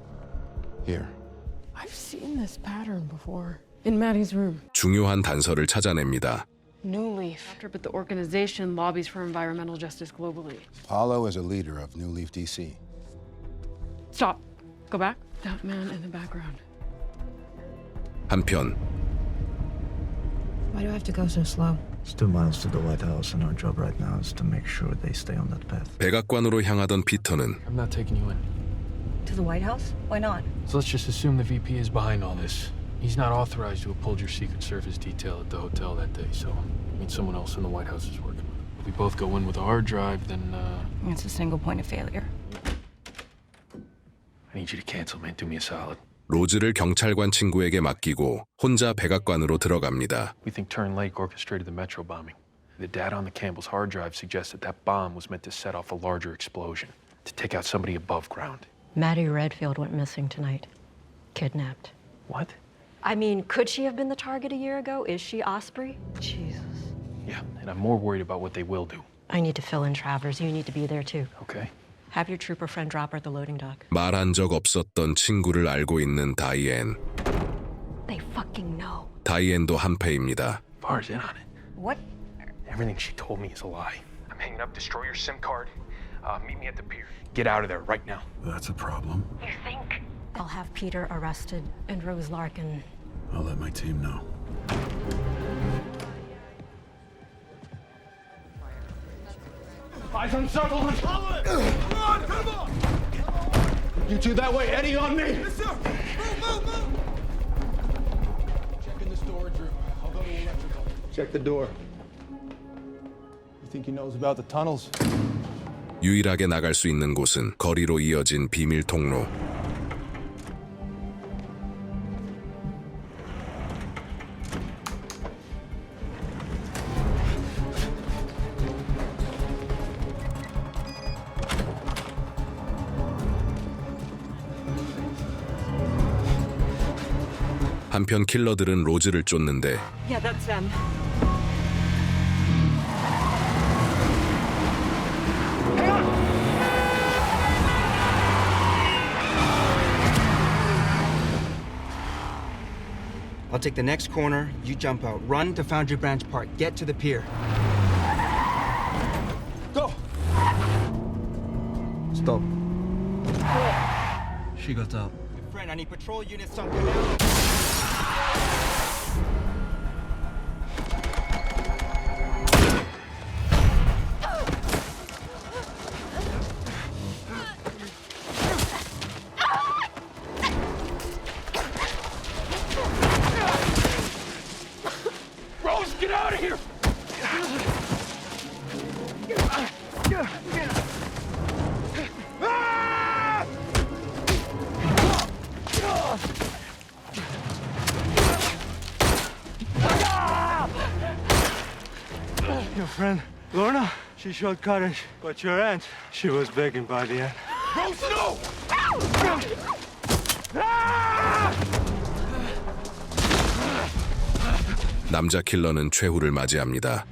[SPEAKER 22] Here.
[SPEAKER 20] I've seen this pattern before. In Maddie's room.
[SPEAKER 1] 중요한 단서를 찾아냅니다.
[SPEAKER 20] New Leaf. But the organization lobbies for environmental justice globally.
[SPEAKER 22] Paulo is a leader of New Leaf DC.
[SPEAKER 20] Stop. Go back. That man in the background.
[SPEAKER 1] 한편
[SPEAKER 11] Why do I have to go so slow?
[SPEAKER 16] It's 2 miles to the White House, and our job right now is to make sure they stay on that path.
[SPEAKER 1] 백악관으로 향하던 피터는
[SPEAKER 21] I'm not taking you in.
[SPEAKER 3] To the White House? Why not?
[SPEAKER 21] So let's just assume the VP is behind all this. He's not authorized to have pulled your Secret Service detail at the hotel that day, so it means someone else in the White House is working with it. If we both go in with a hard drive, then,
[SPEAKER 3] It's a single point of failure.
[SPEAKER 21] I need you to cancel, man. Do me a solid.
[SPEAKER 1] 로즈를 경찰관 친구에게 맡기고 혼자 백악관으로 들어갑니다.
[SPEAKER 21] We think Turn Lake orchestrated the metro bombing. The data on the Campbell's hard drive suggests that bomb was meant to set off a larger explosion, to take out somebody above ground.
[SPEAKER 4] Maddie Redfield went missing tonight. Kidnapped.
[SPEAKER 21] What?
[SPEAKER 4] I mean, could she have been the target a year ago? Is she Osprey? Jesus.
[SPEAKER 21] Yeah, and I'm more worried about what they will do.
[SPEAKER 4] I need to fill in Travers. You need to be there too.
[SPEAKER 21] Okay.
[SPEAKER 4] Have your trooper friend drop her at the loading dock.
[SPEAKER 1] 말한 적 없었던 친구를 알고 있는 다이앤.
[SPEAKER 4] They fucking know.
[SPEAKER 1] 다이앤도 한패입니다.
[SPEAKER 21] Bar's in on it.
[SPEAKER 3] What?
[SPEAKER 21] Everything she told me is a lie. I'm hanging up. Destroy your SIM card. Meet me at the pier. Get out of there right now.
[SPEAKER 22] That's a problem.
[SPEAKER 4] You think? I'll have Peter arrested and Rose Larkin.
[SPEAKER 22] I'll let my team know.
[SPEAKER 10] Eyes on Sutherland! Come on, come on! You two that way, Eddie on me! Yes, sir! Move! Check in the storage room. I'll go to electrical.
[SPEAKER 25] Check the door. You think he knows about the tunnels?
[SPEAKER 1] 유일하게 나갈 수 있는 곳은 거리로 이어진 비밀 통로. 한편 킬러들은 로즈를 쫓는데
[SPEAKER 6] Yeah, that's them.
[SPEAKER 25] I'll take the next corner, you jump out. Run to Foundry Branch Park. Get to the pier. Go! Stop. She got out. Friend, I need patrol units to come out.
[SPEAKER 10] Rose, get out of here!
[SPEAKER 16] Your friend, Lorna, she showed courage, but your aunt, she was begging by the end.
[SPEAKER 10] Rose, no!
[SPEAKER 1] 남자 킬러는 최후를 맞이합니다.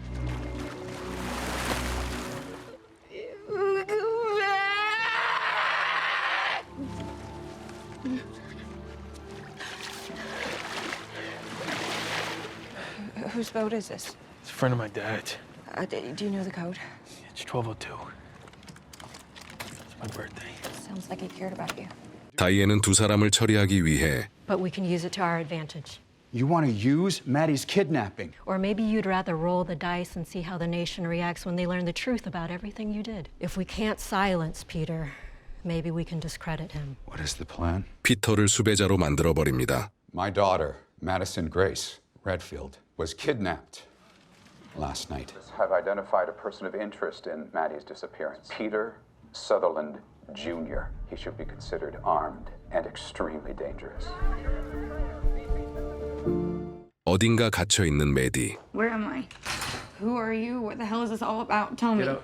[SPEAKER 3] Whose boat is this?
[SPEAKER 21] It's a friend of my dad's.
[SPEAKER 3] Do you know the code?
[SPEAKER 21] It's 12:02. It's my birthday.
[SPEAKER 3] Sounds like he cared about you.
[SPEAKER 1] 다이앤은 두 사람을 처리하기 위해
[SPEAKER 4] But we can use it to our advantage.
[SPEAKER 23] You want to use Maddie's kidnapping?
[SPEAKER 4] Or maybe you'd rather roll the dice and see how the nation reacts when they learn the truth about everything you did. If we can't silence Peter, maybe we can discredit him.
[SPEAKER 23] What is the plan?
[SPEAKER 1] 피터를 수배자로 만들어버립니다.
[SPEAKER 23] My daughter, Madison Grace Redfield, was kidnapped last night. Have identified a person of interest in Maddie's disappearance. Peter Sutherland, Jr. He should be considered armed and extremely dangerous.
[SPEAKER 1] 어딘가 갇혀있는 메디.
[SPEAKER 14] Where am I? Who are you? What the hell is this all about? Tell me.
[SPEAKER 21] Get up.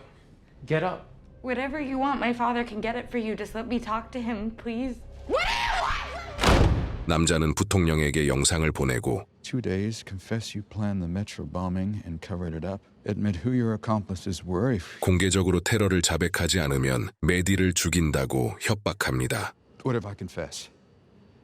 [SPEAKER 21] Get up.
[SPEAKER 14] Whatever you want, my father can get it for you. Just let me talk to him, please.
[SPEAKER 1] 남자는 부통령에게 영상을 보내고
[SPEAKER 11] 2 days, confess you planned the metro bombing and covered it up. Admit who your accomplices were if...
[SPEAKER 1] 공개적으로 테러를 자백하지 않으면 메디를 죽인다고 협박합니다.
[SPEAKER 22] What if I confess?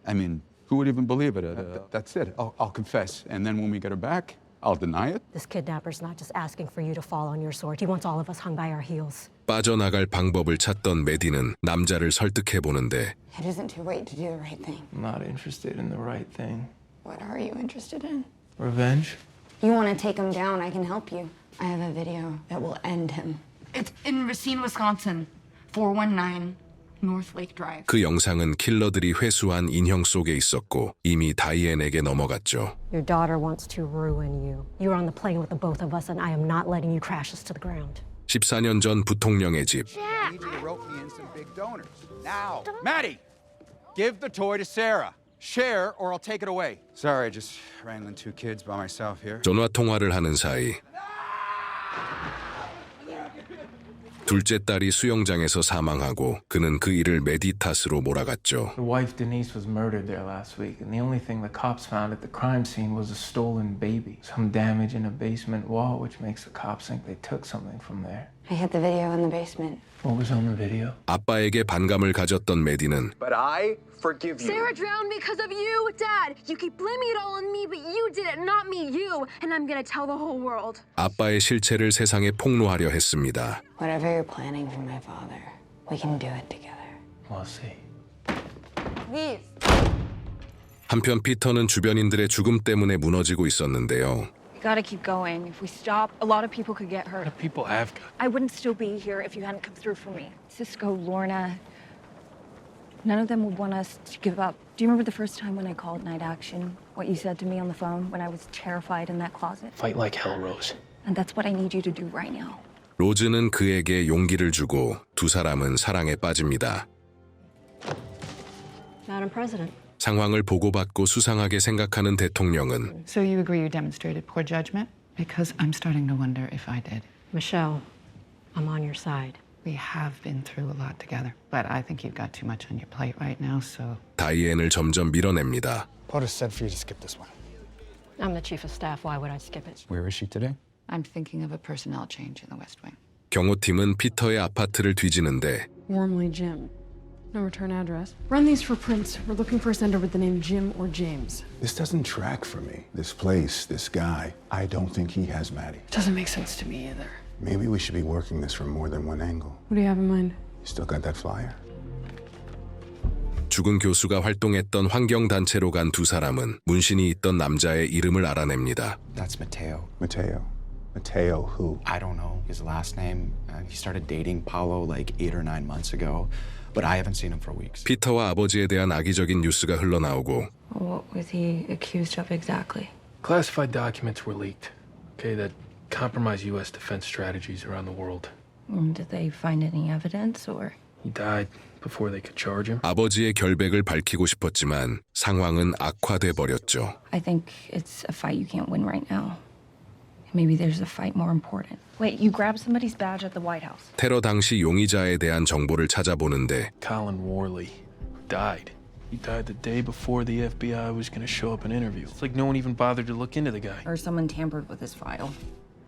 [SPEAKER 22] I mean, who would even believe it? That's it. I'll confess. And then when we get her back, I'll deny it?
[SPEAKER 4] This kidnapper's not just asking for you to fall on your sword. He wants all of us hung by our heels.
[SPEAKER 1] 빠져나갈 방법을 찾던 메디는 남자를 설득해보는데
[SPEAKER 9] It isn't too late to do the right thing.
[SPEAKER 2] I'm not interested in the right thing.
[SPEAKER 9] What are you interested in?
[SPEAKER 2] Revenge?
[SPEAKER 9] You want to take him down, I can help you. I have a video that will end him. It's in Racine, Wisconsin. 419 North Lake Drive.
[SPEAKER 1] 그 영상은 킬러들이 회수한 인형 속에 있었고 이미 다이앤에게 넘어갔죠.
[SPEAKER 4] Your daughter wants to ruin you. You're on the plane with the both of us, and I am not letting you crash us to the ground.
[SPEAKER 1] 14년 전 부통령의 집.
[SPEAKER 22] I need you to rope me in some big donors. Now! Maddie! Give the toy to Sarah. Share or I'll take it away. Sorry, just wrangling 2 kids by myself here.
[SPEAKER 1] 전화 통화를 하는 사이 둘째 딸이 수영장에서 사망하고 그는 그 일을 메디 탓으로 몰아갔죠.
[SPEAKER 2] The wife Denise was murdered there last week, and the only thing the cops found at the crime scene was a stolen baby. Some damage in a basement wall, which makes the cops think they took something from there.
[SPEAKER 9] I hid the video in the basement.
[SPEAKER 2] What was on the video?
[SPEAKER 1] 아빠에게 반감을 가졌던 메디는
[SPEAKER 13] But I forgive you.
[SPEAKER 14] Sarah drowned because of you, Dad. You keep blaming it all on me, but you did it, not me, you. And I'm gonna tell the whole world.
[SPEAKER 1] 아빠의 실체를 세상에 폭로하려 했습니다.
[SPEAKER 9] Whatever you're planning for my father, we can do it together.
[SPEAKER 2] We'll see.
[SPEAKER 9] Please.
[SPEAKER 1] 한편 피터는 주변인들의 죽음 때문에 무너지고 있었는데요.
[SPEAKER 6] We gotta keep going. If we stop, a lot of people could get hurt.
[SPEAKER 21] People have got.
[SPEAKER 6] I wouldn't still be here if you hadn't come through for me. Cisco, Lorna, none of them would want us to give up. Do you remember the first time when I called Night Action? What you said to me on the phone when I was terrified in that closet?
[SPEAKER 21] Fight like hell, Rose.
[SPEAKER 6] And that's what I need you to do right now.
[SPEAKER 1] 로즈는 그에게 용기를 주고 두 사람은 사랑에 빠집니다.
[SPEAKER 4] Madam President.
[SPEAKER 1] 상황을 보고받고 수상하게 생각하는 대통령은
[SPEAKER 15] So you agree you demonstrated poor judgment? Because I'm starting to wonder if I did.
[SPEAKER 4] Michelle, I'm on your side.
[SPEAKER 15] We have been through a lot together, but I think you've got too much on your plate right now, so...
[SPEAKER 1] 다이앤을 점점 밀어냅니다.
[SPEAKER 17] Potter said for you to skip this one.
[SPEAKER 4] I'm the chief of staff. Why would I skip it?
[SPEAKER 17] Where is she today?
[SPEAKER 15] I'm thinking of a personnel change in the West Wing.
[SPEAKER 1] 경호팀은 피터의 아파트를 뒤지는데
[SPEAKER 20] Warmly Jim. No return address. Run these for prints. We're looking for a sender with the name Jim or James.
[SPEAKER 22] This doesn't track for me. This place, this guy, I don't think he has Maddie.
[SPEAKER 20] Doesn't make sense to me either.
[SPEAKER 22] Maybe we should be working this from more than one angle.
[SPEAKER 20] What do you have in mind?
[SPEAKER 22] You still got that flyer?
[SPEAKER 1] 죽은 교수가 활동했던 환경단체로 간 두 사람은 문신이 있던 남자의 이름을 알아냅니다.
[SPEAKER 17] That's Mateo.
[SPEAKER 22] Mateo. Mateo who?
[SPEAKER 17] I don't know his last name. He started dating Paulo like 8 or 9 months ago, but I haven't seen him for weeks.
[SPEAKER 1] 피터와 아버지에 대한 악의적인 뉴스가 흘러나오고
[SPEAKER 3] What was he accused of exactly?
[SPEAKER 21] Classified documents were leaked. Okay, that compromise U.S. defense strategies around the world.
[SPEAKER 3] Did they find any evidence or?
[SPEAKER 21] He died before they could charge him.
[SPEAKER 1] 아버지의 결백을 밝히고 싶었지만 상황은 악화돼 버렸죠.
[SPEAKER 3] I think it's a fight you can't win right now. Maybe there's a fight more important.
[SPEAKER 6] Wait, you grabbed somebody's badge at the White House.
[SPEAKER 1] 테러 당시 용의자에 대한 정보를 찾아보는데
[SPEAKER 21] Colin Worley died. He died the day before the FBI was going to show up and interview. It's like no one even bothered to look into the guy.
[SPEAKER 6] Or someone tampered with his file.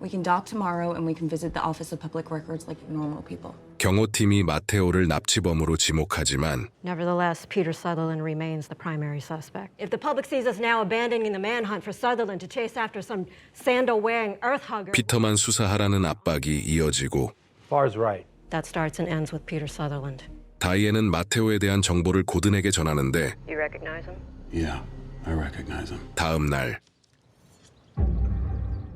[SPEAKER 6] We can dock tomorrow and we can visit the Office of Public Records like normal people.
[SPEAKER 1] 경호팀이 마테오를 납치범으로 지목하지만
[SPEAKER 4] Nevertheless, Peter Sutherland remains the primary suspect. If the public sees us now abandoning the manhunt for Sutherland to chase after some sandal-wearing earth hugger,
[SPEAKER 1] 피터만 수사하라는 압박이 이어지고
[SPEAKER 12] Far's right.
[SPEAKER 4] that starts and ends with Peter Sutherland.
[SPEAKER 1] 다이앤은 마테오에 대한 정보를 고든에게 전하는데
[SPEAKER 4] You recognize him?
[SPEAKER 22] Yeah, I recognize him.
[SPEAKER 1] 다음 날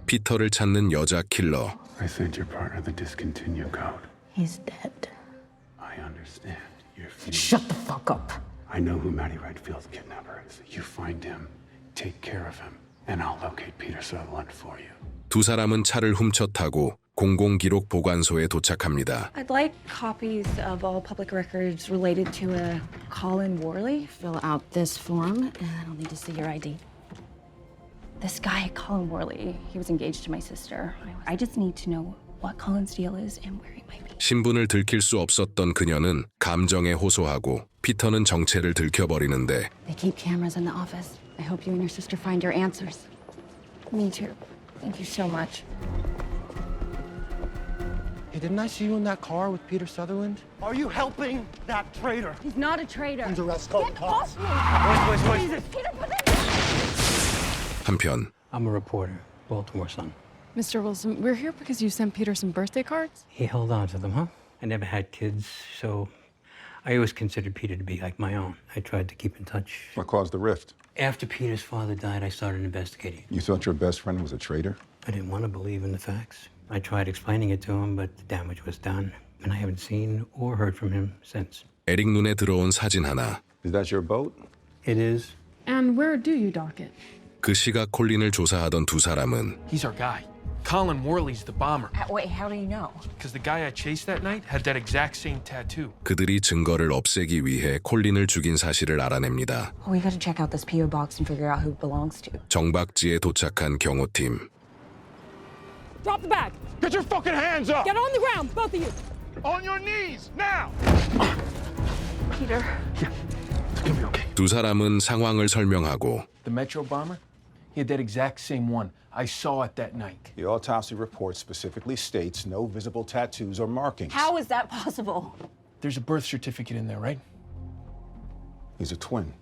[SPEAKER 1] 피터를 찾는 여자 킬러
[SPEAKER 22] I sent your partner the discontinue code.
[SPEAKER 3] He's dead.
[SPEAKER 22] I understand. You're
[SPEAKER 3] Shut the fuck up.
[SPEAKER 22] I know who Maddie Redfield's kidnapper is. You find him, take care of him, and I'll locate Peter Sutherland for you.
[SPEAKER 1] 두 사람은 차를 훔쳐 타고 공공기록 보관소에 도착합니다.
[SPEAKER 6] I'd like copies of all public records related to a Colin Worley.
[SPEAKER 3] Fill out this form, and I'll need to see your ID.
[SPEAKER 6] This guy, Colin Worley, he was engaged to my sister. I just need to know
[SPEAKER 9] what Colin's deal is and where he might be.
[SPEAKER 1] 신분을 들킬 수 없었던 그녀는 감정에 호소하고 피터는 정체를 들켜버리는데
[SPEAKER 9] They keep cameras in the office. I hope you and your sister find your answers. Me too. Thank you so much.
[SPEAKER 5] Hey, didn't I see you in that car with Peter Sutherland?
[SPEAKER 16] Are you helping that traitor?
[SPEAKER 9] He's not a traitor.
[SPEAKER 16] He's a rascal.
[SPEAKER 9] Get off me!
[SPEAKER 16] Wait.
[SPEAKER 9] Jesus, Peter, put that
[SPEAKER 1] 한편
[SPEAKER 7] I'm a reporter, Baltimore Sun.
[SPEAKER 20] Mr. Wilson, we're here because you sent Peter some birthday cards?
[SPEAKER 7] He held on to them, huh? I never had kids, so I always considered Peter to be like my own. I tried to keep in touch.
[SPEAKER 23] What caused the rift?
[SPEAKER 7] After Peter's father died, I started investigating.
[SPEAKER 23] You thought your best friend was a traitor?
[SPEAKER 7] I didn't want to believe in the facts. I tried explaining it to him, but the damage was done, and I haven't seen or heard from him since.
[SPEAKER 1] 에릭 눈에 들어온 사진 하나.
[SPEAKER 23] Is that your boat?
[SPEAKER 7] It is.
[SPEAKER 20] And where do you dock it?
[SPEAKER 1] 그 시각 콜린을 조사하던 두 사람은
[SPEAKER 10] He's our guy. Colin Worley's the bomber.
[SPEAKER 18] Wait, how do you know?
[SPEAKER 10] Because the guy I chased that night had that exact same tattoo.
[SPEAKER 1] 그들이 증거를 없애기 위해 콜린을 죽인 사실을 알아냅니다.
[SPEAKER 18] We gotta check out this PO box and figure out who it belongs to.
[SPEAKER 1] 정박지에 도착한 경호팀.
[SPEAKER 20] Drop the bag!
[SPEAKER 16] Get your fucking hands up!
[SPEAKER 20] Get on the ground, both of you!
[SPEAKER 16] On your knees, now!
[SPEAKER 18] Peter.
[SPEAKER 10] It's gonna be okay.
[SPEAKER 1] 두 사람은 상황을 설명하고
[SPEAKER 10] The Metro bomber? He had that exact same one. I saw it that night.
[SPEAKER 23] The autopsy report specifically states no visible tattoos or markings.
[SPEAKER 18] How is that possible?
[SPEAKER 10] There's a birth certificate in there, right?
[SPEAKER 23] He's a twin.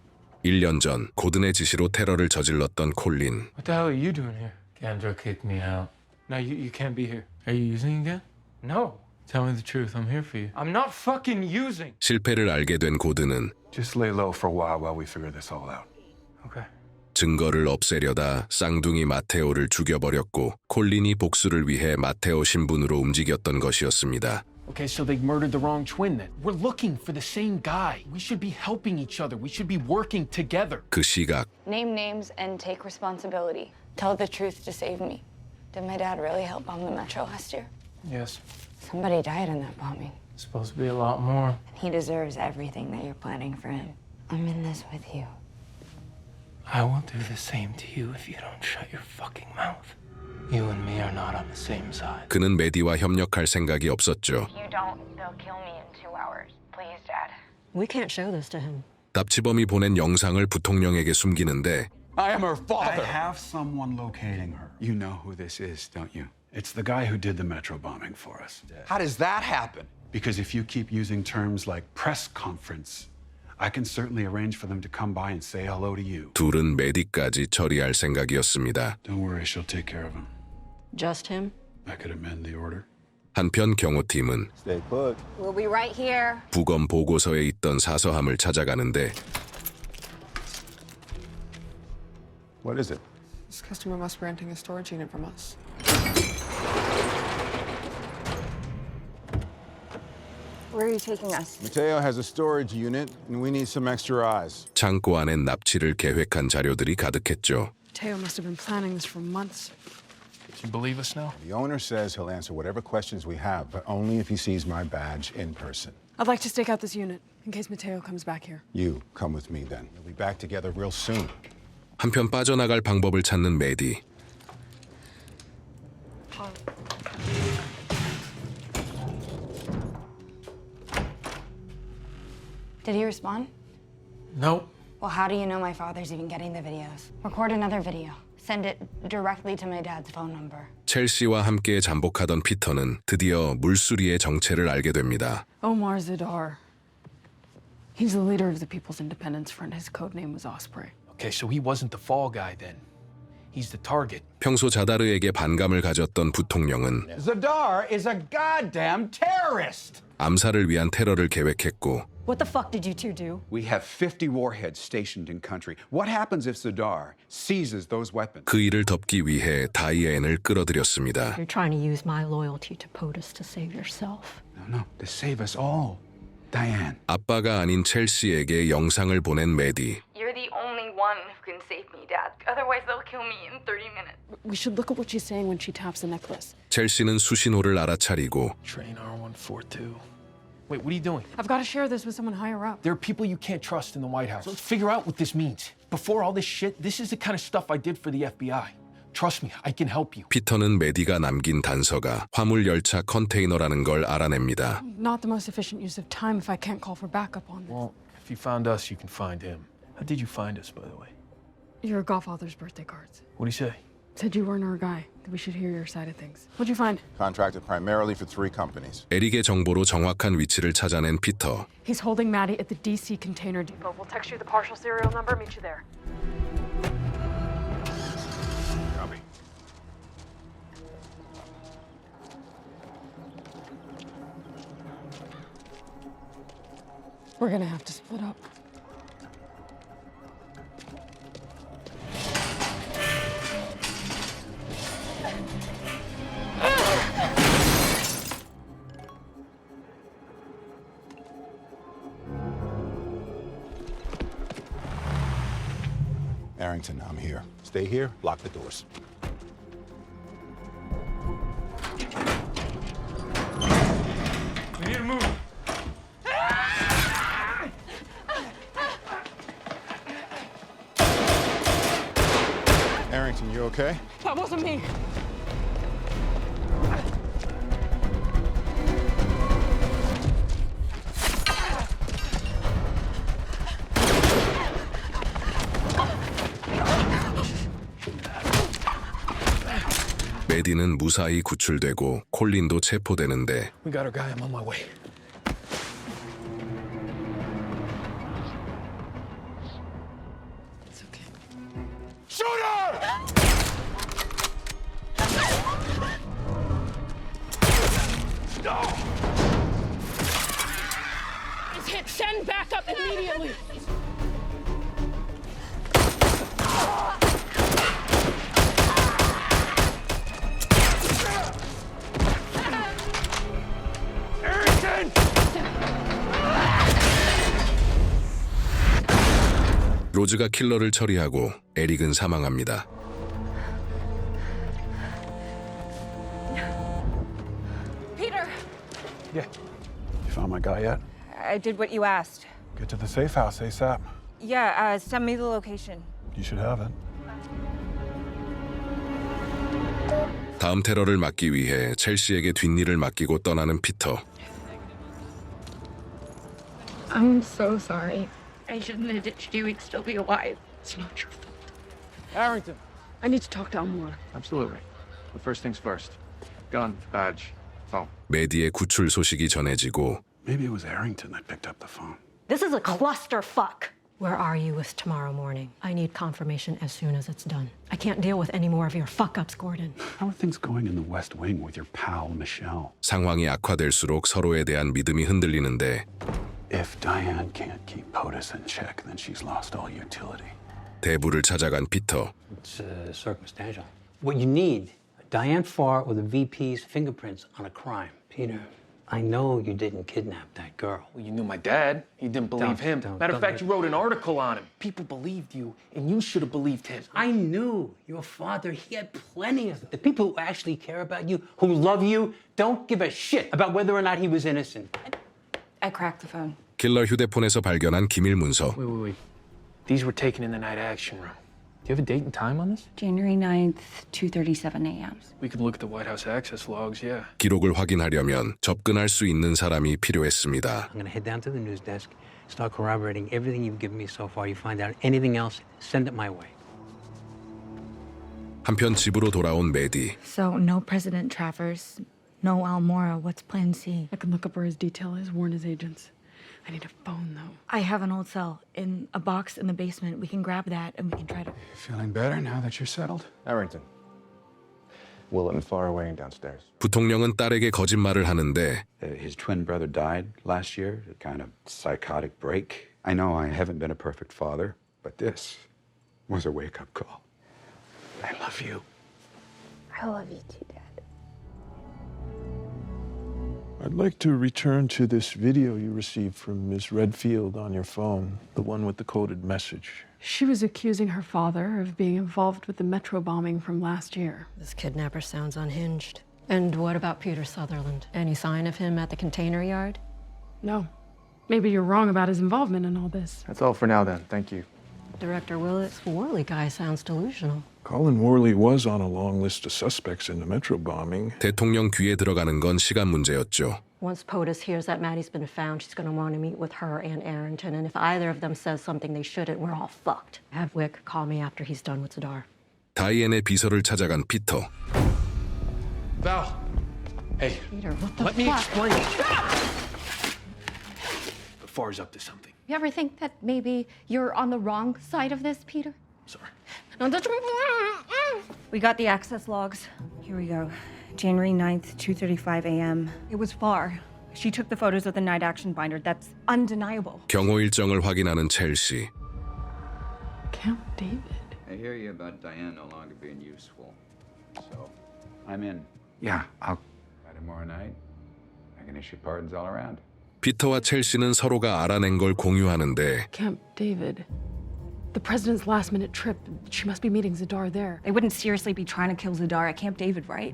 [SPEAKER 1] 1년 전 고든의 지시로 테러를 저질렀던 콜린.
[SPEAKER 2] What the hell are you doing here? Kendra kicked me out. No, you can't be here. Are you using again?
[SPEAKER 10] No.
[SPEAKER 2] Tell me the truth. I'm here for you.
[SPEAKER 10] I'm not fucking using.
[SPEAKER 1] 실패를 알게 된 고든은
[SPEAKER 13] Just lay low for a while we figure this all out.
[SPEAKER 10] Okay.
[SPEAKER 1] 증거를 없애려다 쌍둥이 마테오를 죽여버렸고 콜린이 복수를 위해 마테오 신분으로 움직였던 것이었습니다.
[SPEAKER 10] Okay, so they murdered the wrong twin then. We're looking for the same guy. We should be helping each other. We should be working together.
[SPEAKER 1] 그 시각
[SPEAKER 6] Name names and take responsibility. Tell the truth to save me. Did my dad really help bomb the Metro last year?
[SPEAKER 2] Yes.
[SPEAKER 6] Somebody died in that bombing.
[SPEAKER 2] It's supposed to be a lot more.
[SPEAKER 6] He deserves everything that you're planning for him. I'm in this with you.
[SPEAKER 2] I will do the same to you if you don't shut your fucking mouth. You and me are not on the same side.
[SPEAKER 1] 그는 메디와 협력할 생각이 없었죠.
[SPEAKER 6] If you don't, they'll kill me in 2 hours. Please, Dad.
[SPEAKER 4] We can't show this to him.
[SPEAKER 1] 납치범이 보낸 영상을 부통령에게 숨기는데
[SPEAKER 22] I am her father.
[SPEAKER 11] I have someone locating her. You know who this is, don't you? It's the guy who did the Metro bombing for us.
[SPEAKER 22] How does that happen?
[SPEAKER 11] Because if you keep using terms like press conference, I can certainly arrange for them to come by and say hello to you.
[SPEAKER 1] 둘은 메디까지 처리할 생각이었습니다.
[SPEAKER 11] Don't worry, she'll take care of him.
[SPEAKER 4] Just him?
[SPEAKER 11] I could amend the order.
[SPEAKER 1] 한편 경호팀은
[SPEAKER 23] Stay put.
[SPEAKER 6] We'll be right here.
[SPEAKER 1] 부검 보고서에 있던 사서함을 찾아가는데
[SPEAKER 23] What is it?
[SPEAKER 19] This customer must be renting a storage unit from us.
[SPEAKER 6] Where are you taking us?
[SPEAKER 23] Mateo has a storage unit, and we need some extra eyes.
[SPEAKER 1] 창고 안엔 납치를 계획한 자료들이 가득했죠.
[SPEAKER 20] Teo must have been planning this for months.
[SPEAKER 10] Do you believe us now?
[SPEAKER 23] The owner says he'll answer whatever questions we have, but only if he sees my badge in person.
[SPEAKER 20] I'd like to stake out this unit in case Mateo comes back here.
[SPEAKER 23] You come with me then. We'll be back together real soon.
[SPEAKER 1] 한편 빠져나갈 방법을 찾는 메디.
[SPEAKER 6] Did he respond?
[SPEAKER 2] Nope.
[SPEAKER 6] Well, how do you know my father's even getting the videos? Record another video. Send it directly to my dad's phone number.
[SPEAKER 1] 첼시와 함께 잠복하던 피터는 드디어 물수리의 정체를 알게 됩니다.
[SPEAKER 20] Omar Zadar. He's the leader of the People's Independence Front. His code name was Osprey.
[SPEAKER 10] Okay, so he wasn't the fall guy then. He's the target.
[SPEAKER 1] 평소 자다르에게 반감을 가졌던 부통령은
[SPEAKER 22] Zadar is a goddamn terrorist.
[SPEAKER 1] 암살을 위한 테러를 계획했고
[SPEAKER 4] What the fuck did you two do?
[SPEAKER 22] We have 50 warheads stationed in country. What happens if Zadar seizes those weapons?
[SPEAKER 1] 그 일을 덮기 위해 다이앤을 끌어들였습니다.
[SPEAKER 4] You're trying to use my loyalty to POTUS to save yourself.
[SPEAKER 11] No, to save us all. Diane.
[SPEAKER 1] 아빠가 아닌 첼시에게 영상을 보낸 메디.
[SPEAKER 6] You're the only one who can save me, Dad. Otherwise, they'll kill me in 30 minutes.
[SPEAKER 20] We should look at what she's saying when she taps the necklace.
[SPEAKER 1] 첼시는 수신호를 알아차리고
[SPEAKER 10] Train R142. Wait, what are you doing?
[SPEAKER 20] I've got to share this with someone higher up.
[SPEAKER 10] There are people you can't trust in the White House. Let's figure out what this means. Before all this shit, this is the kind of stuff I did for the FBI. Trust me, I can help you.
[SPEAKER 1] 피터는 메디가 남긴 단서가 화물 열차 컨테이너라는 걸 알아냅니다.
[SPEAKER 20] Not the most efficient use of time if I can't call for backup on this.
[SPEAKER 21] Well, if you found us, you can find him. How did you find us, by the way?
[SPEAKER 20] Your godfather's birthday cards.
[SPEAKER 21] What'd he say?
[SPEAKER 20] Said you weren't our guy, that we should hear your side of things. What'd you find?
[SPEAKER 13] Contracted primarily for 3 companies.
[SPEAKER 1] 에릭의 정보로 정확한 위치를 찾아낸 피터.
[SPEAKER 20] He's holding Maddie at the DC container depot. We'll text you the partial serial number, meet you there.
[SPEAKER 13] Copy.
[SPEAKER 20] We're gonna have to split up.
[SPEAKER 13] Arrington, I'm here. Stay here, lock the doors.
[SPEAKER 10] We need to move.
[SPEAKER 13] Arrington, you okay?
[SPEAKER 20] That wasn't me.
[SPEAKER 1] 메디는 무사히 구출되고 콜린도 체포되는데
[SPEAKER 10] We got our guy. I'm on my way.
[SPEAKER 20] It's okay.
[SPEAKER 13] Shooter!
[SPEAKER 20] It's hit. Send backup immediately.
[SPEAKER 1] 로즈가 킬러를 처리하고 에릭은 사망합니다.
[SPEAKER 18] Peter!
[SPEAKER 11] Yeah. You found my guy yet?
[SPEAKER 18] I did what you asked.
[SPEAKER 11] Get to the safe house ASAP.
[SPEAKER 18] Yeah, send me the location.
[SPEAKER 11] You should have it.
[SPEAKER 1] 다음 테러를 막기 위해 첼시에게 뒷일을 맡기고 떠나는 피터.
[SPEAKER 9] I'm so sorry. I shouldn't have ditched you. We'd still be alive.
[SPEAKER 20] It's not your fault.
[SPEAKER 19] Arrington.
[SPEAKER 20] I need to talk to Elmore.
[SPEAKER 17] Absolutely. But first things first. Gun, badge, phone.
[SPEAKER 1] 메디의 구출 소식이 전해지고
[SPEAKER 11] Maybe it was Arrington that picked up the phone.
[SPEAKER 4] This is a clusterfuck. Where are you with tomorrow morning? I need confirmation as soon as it's done. I can't deal with any more of your fuck-ups, Gordon.
[SPEAKER 11] How are things going in the West Wing with your pal, Michelle?
[SPEAKER 1] 상황이 악화될수록 서로에 대한 믿음이 흔들리는데
[SPEAKER 11] If Diane can't keep POTUS in check, then she's lost all utility.
[SPEAKER 1] 대부를 찾아간 피터.
[SPEAKER 7] It's circumstantial. What you need, Diane Farr or the VP's fingerprints on a crime. Peter, I know you didn't kidnap that girl.
[SPEAKER 10] Well, you knew my dad. You didn't believe him. Matter of fact, you wrote an article on him. People believed you, and you should have believed him.
[SPEAKER 7] I knew your father, he had plenty of them. The people who actually care about you, who love you, don't give a shit about whether or not he was innocent.
[SPEAKER 18] I cracked the phone.
[SPEAKER 1] 킬러 휴대폰에서 발견한 기밀 문서.
[SPEAKER 21] Wait. These were taken in the night action room. Do you have a date and time on this?
[SPEAKER 6] January 9th, 2:37 a.m.
[SPEAKER 21] We could look at the White House access logs, yeah.
[SPEAKER 1] 기록을 확인하려면 접근할 수 있는 사람이 필요했습니다.
[SPEAKER 7] I'm going to head down to the news desk, start corroborating everything you've given me so far. You find out anything else, send it my way.
[SPEAKER 1] 한편 집으로 돌아온 메디.
[SPEAKER 18] So, no President Travers, no Almora. What's plan C?
[SPEAKER 20] I can look up where his detail is, warn his agents. I need a phone, though.
[SPEAKER 18] I have an old cell in a box in the basement. We can grab that and we can try to...
[SPEAKER 11] Feeling better now that you're settled?
[SPEAKER 13] Arrington. Willett and Farr are waiting downstairs.
[SPEAKER 1] 부통령은 딸에게 거짓말을 하는데
[SPEAKER 23] His twin brother died last year, a kind of psychotic break. I know I haven't been a perfect father, but this was a wake-up call.
[SPEAKER 11] I love you.
[SPEAKER 9] I love you too, Dad.
[SPEAKER 16] I'd like to return to this video you received from Ms. Redfield on your phone, the one with the coded message.
[SPEAKER 20] She was accusing her father of being involved with the metro bombing from last year.
[SPEAKER 4] This kidnapper sounds unhinged. And what about Peter Sutherland? Any sign of him at the container yard?
[SPEAKER 20] No. Maybe you're wrong about his involvement in all this.
[SPEAKER 17] That's all for now then. Thank you.
[SPEAKER 4] Director Willett, this Worley guy sounds delusional.
[SPEAKER 16] Colin Worley was on a long list of suspects in the Metro bombing.
[SPEAKER 1] 대통령 귀에 들어가는 건 시간 문제였죠.
[SPEAKER 4] Once POTUS hears that Maddie's been found, she's going to want to meet with her and Arrington. And if either of them says something they shouldn't, we're all fucked. Have Wick call me after he's done with Zadar.
[SPEAKER 1] 다이앤의 비서를 찾아간 피터.
[SPEAKER 10] Val, hey,
[SPEAKER 4] Peter, what the
[SPEAKER 10] let me
[SPEAKER 4] fuck?
[SPEAKER 10] explain. The FAR's up to something.
[SPEAKER 9] You ever think that maybe you're on the wrong side of this, Peter?
[SPEAKER 10] Sorry.
[SPEAKER 9] No, don't.
[SPEAKER 6] We got the access logs. Here we go. January 9th, 2:35 a.m. It was far. She took the photos of the night action binder. That's undeniable.
[SPEAKER 1] 경호 일정을 확인하는 첼시.
[SPEAKER 20] Camp David.
[SPEAKER 23] I hear you about Diane no longer being useful. So, I'm in.
[SPEAKER 11] Yeah, I'll...
[SPEAKER 23] By tomorrow night, I can issue pardons all around.
[SPEAKER 1] 피터와 첼시는 서로가 알아낸 걸 공유하는데
[SPEAKER 20] Camp David. The president's last-minute trip. She must be meeting Zadar there.
[SPEAKER 6] They wouldn't seriously be trying to kill Zadar at Camp David, right?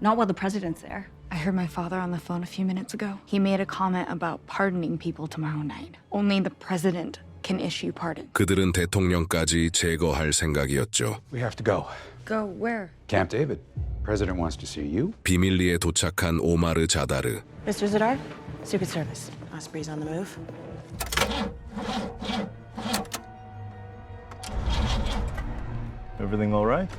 [SPEAKER 6] Not while the president's there.
[SPEAKER 18] I heard my father on the phone a few minutes ago. He made a comment about pardoning people tomorrow night. Only the president can issue pardons.
[SPEAKER 1] 그들은 대통령까지 제거할 생각이었죠.
[SPEAKER 22] We have to go.
[SPEAKER 6] Go where?
[SPEAKER 23] Camp David. President wants to see you.
[SPEAKER 1] 비밀리에 도착한 오마르 자다르.
[SPEAKER 8] Mr. Zadar, Secret Service. Osprey's on the move.
[SPEAKER 14] Everything all right?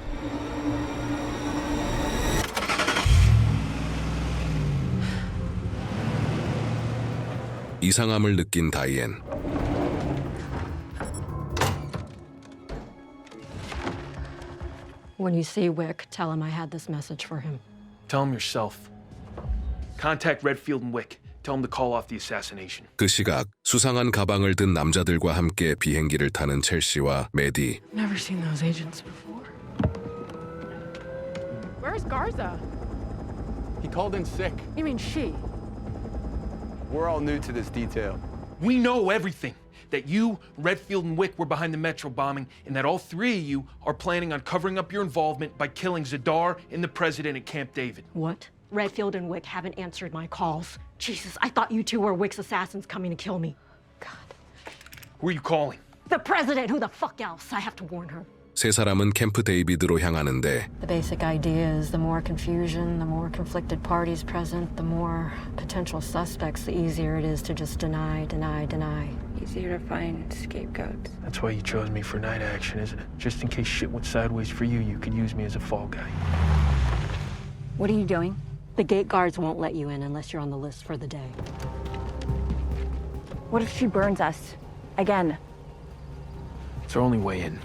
[SPEAKER 1] 이상함을 느낀 다이앤.
[SPEAKER 4] When you see Wick, tell him I had this message for him.
[SPEAKER 10] Tell him yourself. Contact Redfield and Wick. Tell him to call off the assassination.
[SPEAKER 1] 그 시각 수상한 가방을 든 남자들과 함께 비행기를 타는 첼시와 메디.
[SPEAKER 20] Never seen those agents before. Where's Garza?
[SPEAKER 5] He called in sick.
[SPEAKER 20] You mean she?
[SPEAKER 5] We're all new to this detail.
[SPEAKER 10] We know everything. That you, Redfield, and Wick were behind the Metro bombing, and that all three of you are planning on covering up your involvement by killing Zadar and the president at Camp David.
[SPEAKER 4] What? Redfield and Wick haven't answered my calls. Jesus, I thought you two were Wick's assassins coming to kill me.
[SPEAKER 10] Who are you calling?
[SPEAKER 4] The president! Who the fuck else? I have to warn her.
[SPEAKER 1] 세 사람은 캠프 데이비드로 향하는데
[SPEAKER 4] The basic idea is the more confusion, the more conflicted parties present, the more potential suspects, the easier it is to just deny.
[SPEAKER 9] Easier to find scapegoats.
[SPEAKER 21] That's why you chose me for night action, isn't it? Just in case shit went sideways for you, you could use me as a fall guy.
[SPEAKER 6] What are you doing?
[SPEAKER 4] The gate guards won't let you in unless you're on the list for the day.
[SPEAKER 6] What if she burns us? Again?
[SPEAKER 21] It's our only way in.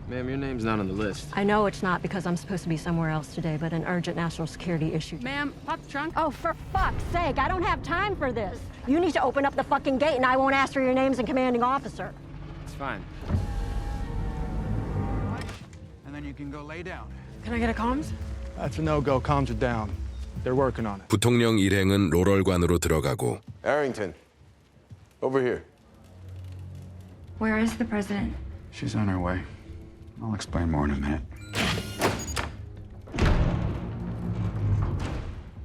[SPEAKER 15] Ma'am, your name's not on the list.
[SPEAKER 4] I know it's not because I'm supposed to be somewhere else today, but an urgent national security issue.
[SPEAKER 20] Ma'am, pop the trunk.
[SPEAKER 4] Oh, for fuck's sake, I don't have time for this. You need to open up the fucking gate and I won't ask for your names and commanding officer.
[SPEAKER 15] It's fine.
[SPEAKER 22] And then you can go lay down.
[SPEAKER 20] Can I get a comms?
[SPEAKER 5] That's a no-go. Calms her down. They're working on it.
[SPEAKER 1] 부통령 일행은 로럴관으로 들어가고
[SPEAKER 14] Arrington, over here.
[SPEAKER 9] Where is the president?
[SPEAKER 23] She's on her way. I'll explain more in a minute.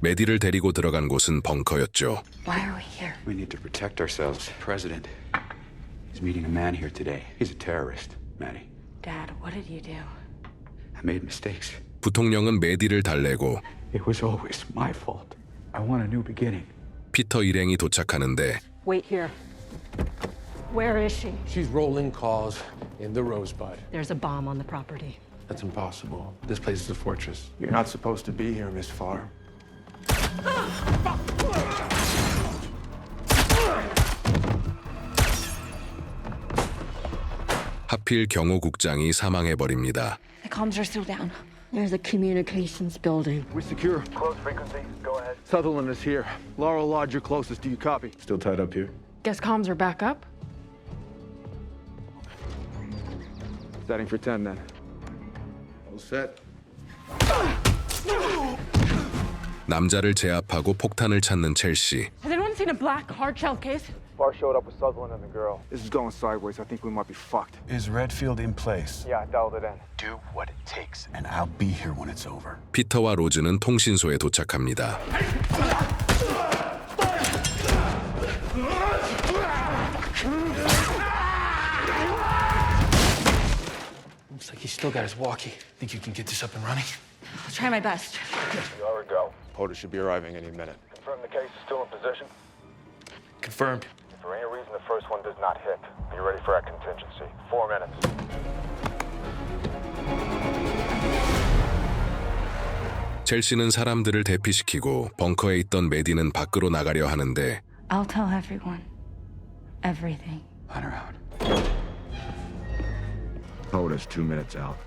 [SPEAKER 1] 메디를 데리고 들어간 곳은 벙커였죠.
[SPEAKER 9] Why are we here?
[SPEAKER 23] We need to protect ourselves. President is meeting a man here today. He's a terrorist, Maddie.
[SPEAKER 8] Dad, what did you do?
[SPEAKER 23] I made mistakes.
[SPEAKER 1] 부통령은 메디를 달래고
[SPEAKER 23] It was always my fault. I want a new beginning.
[SPEAKER 1] 피터 일행이 도착하는데
[SPEAKER 4] Wait here. Where is she?
[SPEAKER 21] She's rolling calls in the Rosebud.
[SPEAKER 4] There's a bomb on the property.
[SPEAKER 21] That's impossible. This place is a fortress.
[SPEAKER 5] You're not supposed to be here, Miss Farr.
[SPEAKER 1] 하필 경호국장이 사망해버립니다.
[SPEAKER 6] The comms are still down.
[SPEAKER 4] There's a communications building.
[SPEAKER 5] We're secure.
[SPEAKER 13] Close frequency. Go ahead.
[SPEAKER 5] Sutherland is here. Laurel Lodge, you're closest. Do you copy?
[SPEAKER 14] Still tied up here?
[SPEAKER 20] Guess comms are back up?
[SPEAKER 5] Setting for 10 then.
[SPEAKER 14] All set.
[SPEAKER 1] 남자를 제압하고 폭탄을 찾는 첼시.
[SPEAKER 20] Has anyone seen a black hard shell case?
[SPEAKER 13] Farr showed up with Sutherland and the girl.
[SPEAKER 5] This is going sideways. I think we might be fucked.
[SPEAKER 11] Is Redfield in place?
[SPEAKER 13] Yeah, I dialed it in.
[SPEAKER 11] Do what it takes, and I'll be here when it's over.
[SPEAKER 1] 피터와 로즈는 통신소에 도착합니다.
[SPEAKER 21] Still got his walkie. Think you can get this up and running?
[SPEAKER 6] I'll try my best.
[SPEAKER 13] You are a go.
[SPEAKER 5] POTUS should be arriving any minute.
[SPEAKER 13] Confirm the case is still in position.
[SPEAKER 21] Confirmed.
[SPEAKER 13] If for any reason the first one does not hit, be ready for our contingency. 4 minutes.
[SPEAKER 1] 첼시는 사람들을 대피시키고 벙커에 있던 메디는 밖으로 나가려 하는데
[SPEAKER 6] I'll tell everyone. Everything.
[SPEAKER 22] Let her out.
[SPEAKER 5] POTUS 2 minutes out.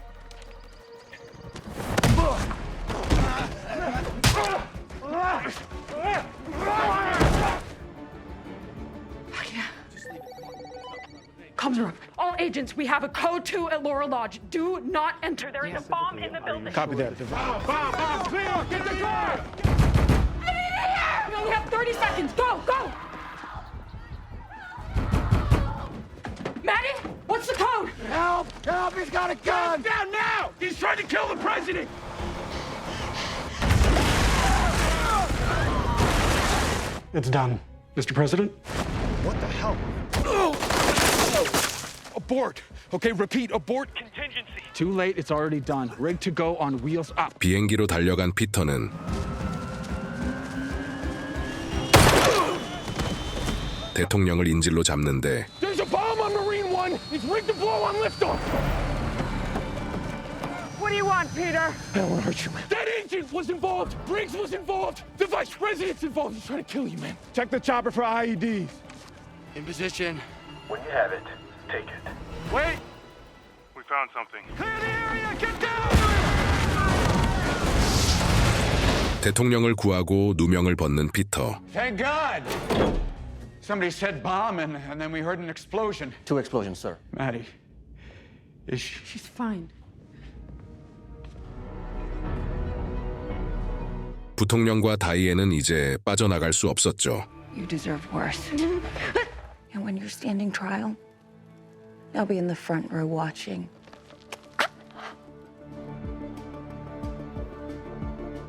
[SPEAKER 20] Comms are up. All agents, we have a code 2 at Laurel Lodge. Do not enter. There is a bomb in the building.
[SPEAKER 5] Copy that.
[SPEAKER 10] Bomb! Clear! Get the car!
[SPEAKER 20] We only have 30 seconds. Go, go! Maddie, what's the code?
[SPEAKER 10] Help! Help! He's got a gun! Down now! He's trying to kill the president!
[SPEAKER 22] It's done. Mr. President?
[SPEAKER 13] What the hell?
[SPEAKER 10] Abort! Okay, repeat, abort contingency.
[SPEAKER 22] Too late, it's already done. Rig to go on wheels up.
[SPEAKER 1] 비행기로 달려간 피터는 대통령을 인질로 잡는데
[SPEAKER 10] There's a bomb on Marine One! It's rigged to blow on liftoff!
[SPEAKER 8] What do you want, Peter?
[SPEAKER 10] I don't want to hurt you, man. That agent was involved! Briggs was involved! The vice president's involved! He's trying to kill you, man.
[SPEAKER 5] Check the chopper for IEDs.
[SPEAKER 22] In position.
[SPEAKER 13] When you have it, take it.
[SPEAKER 10] Wait!
[SPEAKER 13] We found something.
[SPEAKER 10] Clear the area! Get down!
[SPEAKER 1] 대통령을 구하고 누명을 벗는 피터.
[SPEAKER 22] Thank God! Somebody said bomb, and then we heard an explosion.
[SPEAKER 15] 2 explosions, sir.
[SPEAKER 22] Maddie, is she?
[SPEAKER 20] She's fine.
[SPEAKER 1] 부통령과 다이앤은 이제 빠져나갈 수 없었죠.
[SPEAKER 6] You deserve worse. And when you're standing trial, I'll be in the front row watching.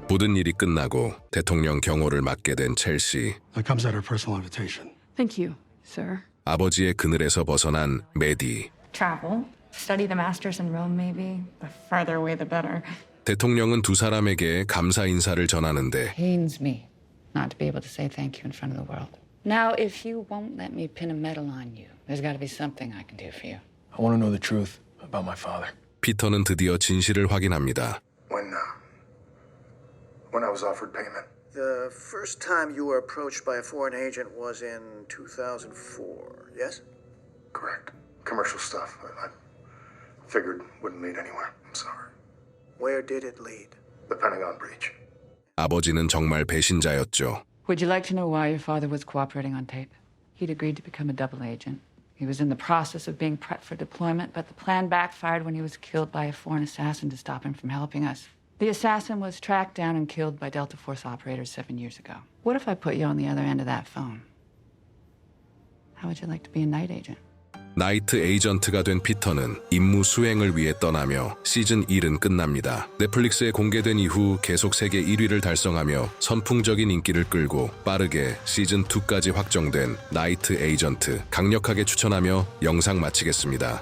[SPEAKER 1] 모든 일이 끝나고 대통령 경호를 맡게 된 첼시.
[SPEAKER 22] That comes at her personal invitation.
[SPEAKER 20] Thank you, sir.
[SPEAKER 1] 아버지의 그늘에서 벗어난 메디.
[SPEAKER 18] Travel. Study the masters in Rome, maybe. The farther away, the better.
[SPEAKER 1] 대통령은 두 사람에게 감사 인사를 전하는데
[SPEAKER 2] Pains me not to be able to say thank you in front of the world. Now, if you won't let me pin a medal on you, there's got to be something I can do for you.
[SPEAKER 16] I want to know the truth about my father.
[SPEAKER 1] 피터는 드디어 진실을 확인합니다.
[SPEAKER 3] When I was offered payment. The first time you were approached by a foreign agent was in 2004, yes?
[SPEAKER 13] Correct. Commercial stuff. I figured wouldn't lead anywhere. I'm sorry.
[SPEAKER 3] Where did it lead?
[SPEAKER 13] The Pentagon breach.
[SPEAKER 1] 아버지는 정말 배신자였죠.
[SPEAKER 2] Would you like to know why your father was cooperating on tape? He'd agreed to become a double agent. He was in the process of being prepped for deployment, but the plan backfired when he was killed by a foreign assassin to stop him from helping us. The assassin was tracked down and killed by Delta Force operators 7 years ago. What if I put you on the other end of that phone? How would you like to be a night agent?
[SPEAKER 1] 나이트 에이전트가 된 피터는 임무 수행을 위해 떠나며 시즌 1은 끝납니다. 넷플릭스에 공개된 이후 계속 세계 1위를 달성하며 선풍적인 인기를 끌고 빠르게 시즌 2까지 확정된 나이트 에이전트 강력하게 추천하며 영상 마치겠습니다.